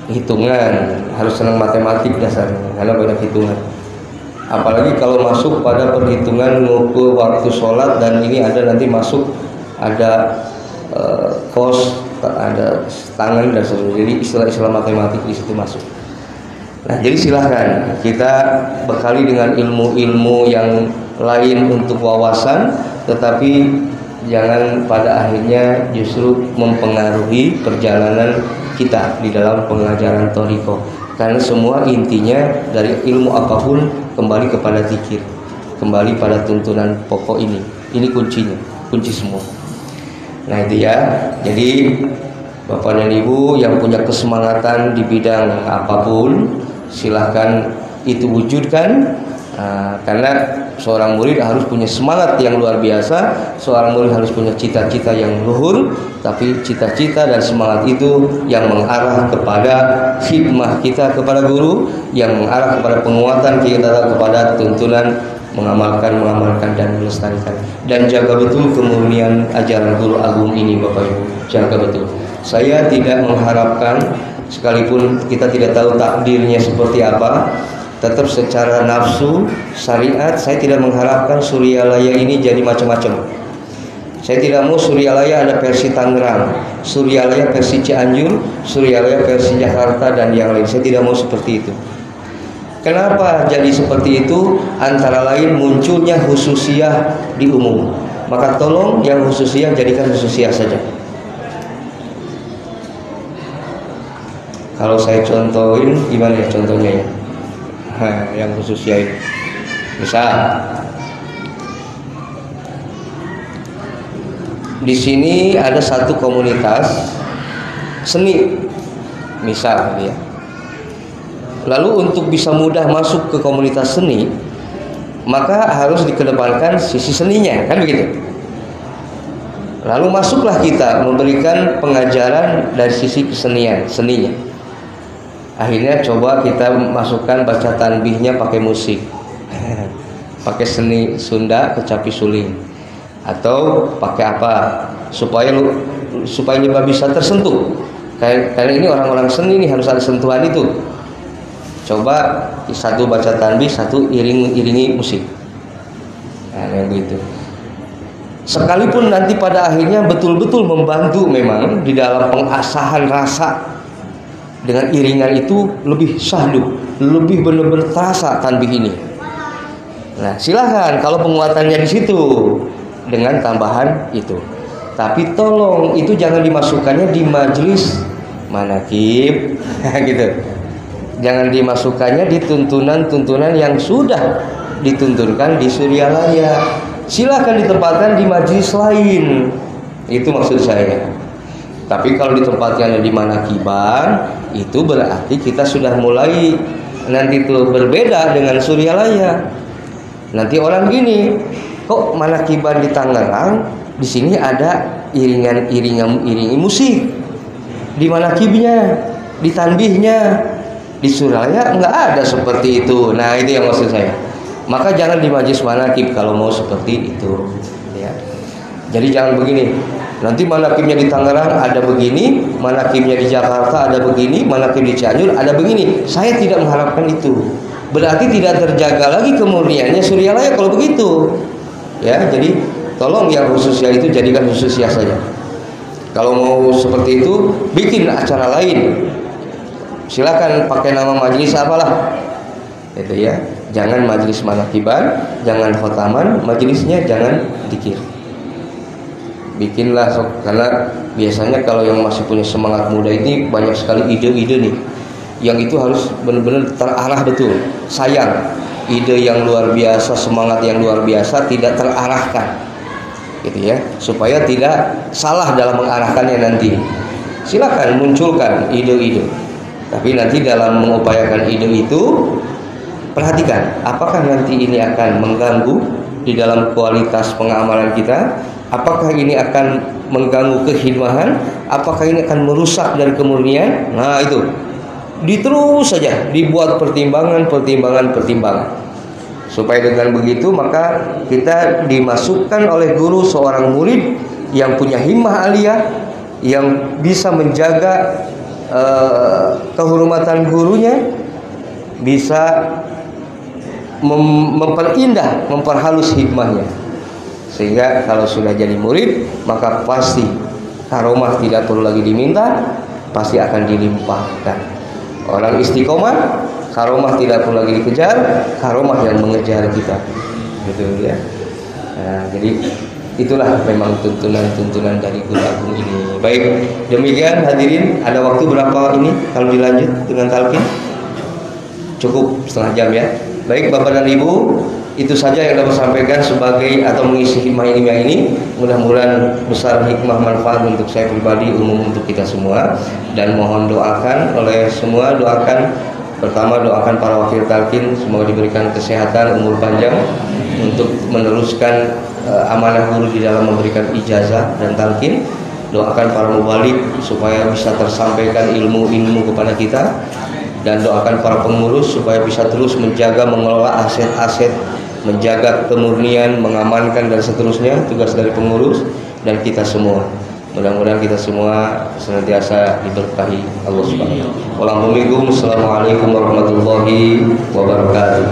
hitungan, harus seneng matematik dasarnya, karena banyak hitungan. Apalagi kalau masuk pada perhitungan mengukur waktu sholat, dan ini ada nanti masuk ada kos, ada tangan dan sebagainya. Jadi istilah-istilah matematik di situ masuk. Nah, jadi silahkan kita bekali dengan ilmu-ilmu yang lain untuk wawasan, tetapi jangan pada akhirnya justru mempengaruhi perjalanan kita di dalam pengajaran thariqah. Karena semua intinya dari ilmu apapun kembali kepada zikir, kembali pada tuntunan pokok ini. Ini kuncinya, kunci semua. Nah itu ya. Jadi Bapak dan Ibu yang punya kesemangatan di bidang apapun, silahkan itu wujudkan. Karena seorang murid harus punya semangat yang luar biasa, seorang murid harus punya cita-cita yang luhur, tapi cita-cita dan semangat itu yang mengarah kepada khidmah kita kepada guru, yang mengarah kepada penguatan kita kepada tuntunan mengamalkan dan melestarikan. Dan jaga betul kemurnian ajaran guru agung ini Bapak Ibu, jaga betul. Saya tidak mengharapkan, sekalipun kita tidak tahu takdirnya seperti apa, tetap secara nafsu syariat saya tidak mengharapkan Suryalaya ini jadi macam-macam. Saya tidak mau Suryalaya ada versi Tangerang, Suryalaya versi Cianjur, Suryalaya versi Jakarta dan yang lain. Saya tidak mau seperti itu. Kenapa jadi seperti itu? Antara lain munculnya khususiyah di umum. Maka tolong yang khususiyah jadikan khususiyah saja. Kalau saya contohin, gimana ya contohnya ya? Yang khususiyah ini, misal di sini ada satu komunitas seni, misal ya. Lalu untuk bisa mudah masuk ke komunitas seni, maka harus dikedepankan sisi seninya, kan begitu. Lalu masuklah kita memberikan pengajaran dari sisi kesenian, seninya. Akhirnya coba kita masukkan baca tanbihnya pakai musik, pakai seni Sunda, kecapi suling, atau pakai apa supaya dia bisa tersentuh. Karena ini orang-orang seni ini harus ada sentuhan itu. Coba satu baca tanbih, satu iringi musik. Nah, yang begitu. Sekalipun nanti pada akhirnya betul-betul membantu memang di dalam pengasahan rasa, dengan iringan itu lebih syahdu, lebih benar-benar terasa tanbih ini. Nah, silahkan kalau penguatannya di situ dengan tambahan itu. Tapi tolong itu jangan dimasukkannya di majelis manakib, gitu. Jangan dimasukkannya di tuntunan-tuntunan yang sudah dituntunkan di Suryalaya. Silahkan ditempatkan di majelis lain. Itu maksud saya. Tapi kalau ditempatkan di manakiban, itu berarti kita sudah mulai nanti itu berbeda dengan Suryalaya. Nanti orang gini, kok manakiban di Tangerang, di sini ada iringi musik. Di manakibnya, di tanbihnya, di Suryalaya nggak ada seperti itu. Nah, itu yang maksud saya. Maka jangan di majelis manakib kalau mau seperti itu, ya. Jadi jangan begini. Nanti manakibnya di Tangerang ada begini, manakibnya di Jakarta ada begini, manakib di Cianjur ada begini. Saya tidak mengharapkan itu. Berarti tidak terjaga lagi kemurniannya Suryalaya kalau begitu. Ya, jadi tolong yang khususnya itu jadikan khususnya saja. Kalau mau seperti itu, bikin acara lain. Silakan pakai nama majelis apalah. Itu ya. Jangan majelis manakiban, jangan khotaman, majelisnya jangan dikir. Bikinlah, karena biasanya kalau yang masih punya semangat muda ini banyak sekali ide-ide nih, yang itu harus benar-benar terarah betul. Sayang, ide yang luar biasa, semangat yang luar biasa tidak terarahkan, gitu ya, supaya tidak salah dalam mengarahkannya nanti. Silakan munculkan ide-ide, tapi nanti dalam mengupayakan ide itu perhatikan, apakah nanti ini akan mengganggu di dalam kualitas pengamalan kita? Apakah ini akan mengganggu kekhidmahan? Apakah ini akan merusak dari kemurnian? Nah, itu diterus saja dibuat pertimbangan. Supaya dengan begitu maka kita dimasukkan oleh guru seorang murid yang punya himmah aliyah, yang bisa menjaga kehormatan gurunya, bisa memperindah, memperhalus hikmahnya, sehingga kalau sudah jadi murid maka pasti karomah tidak perlu lagi diminta, pasti akan dilimpahkan. Orang istiqomah, karomah tidak perlu lagi dikejar, karomah yang mengejar kita, gitu ya. Nah, jadi itulah memang tuntunan dari Guru Agung ini. Baik, demikian hadirin. Ada waktu berapa ini kalau dilanjut dengan talqin? Cukup setengah jam ya. Baik Bapak dan Ibu, itu saja yang dapat sampaikan sebagai atau mengisi hikmah ilmiah ini. Mudah-mudahan besar hikmah manfaat untuk saya pribadi, umum untuk kita semua. Dan mohon doakan oleh semua, doakan pertama, doakan para wakil talqin semoga diberikan kesehatan, umur panjang untuk meneruskan amanah guru di dalam memberikan ijazah dan talqin. Doakan para mubalik supaya bisa tersampaikan ilmu-ilmu kepada kita. Dan doakan para pengurus supaya bisa terus menjaga, mengelola aset-aset, menjaga kemurnian, mengamankan dan seterusnya, tugas dari pengurus dan kita semua. Mudah-mudahan kita semua senantiasa diberkahi Allah Subhanahu wa taala. Wassalamualaikum warahmatullahi wabarakatuh.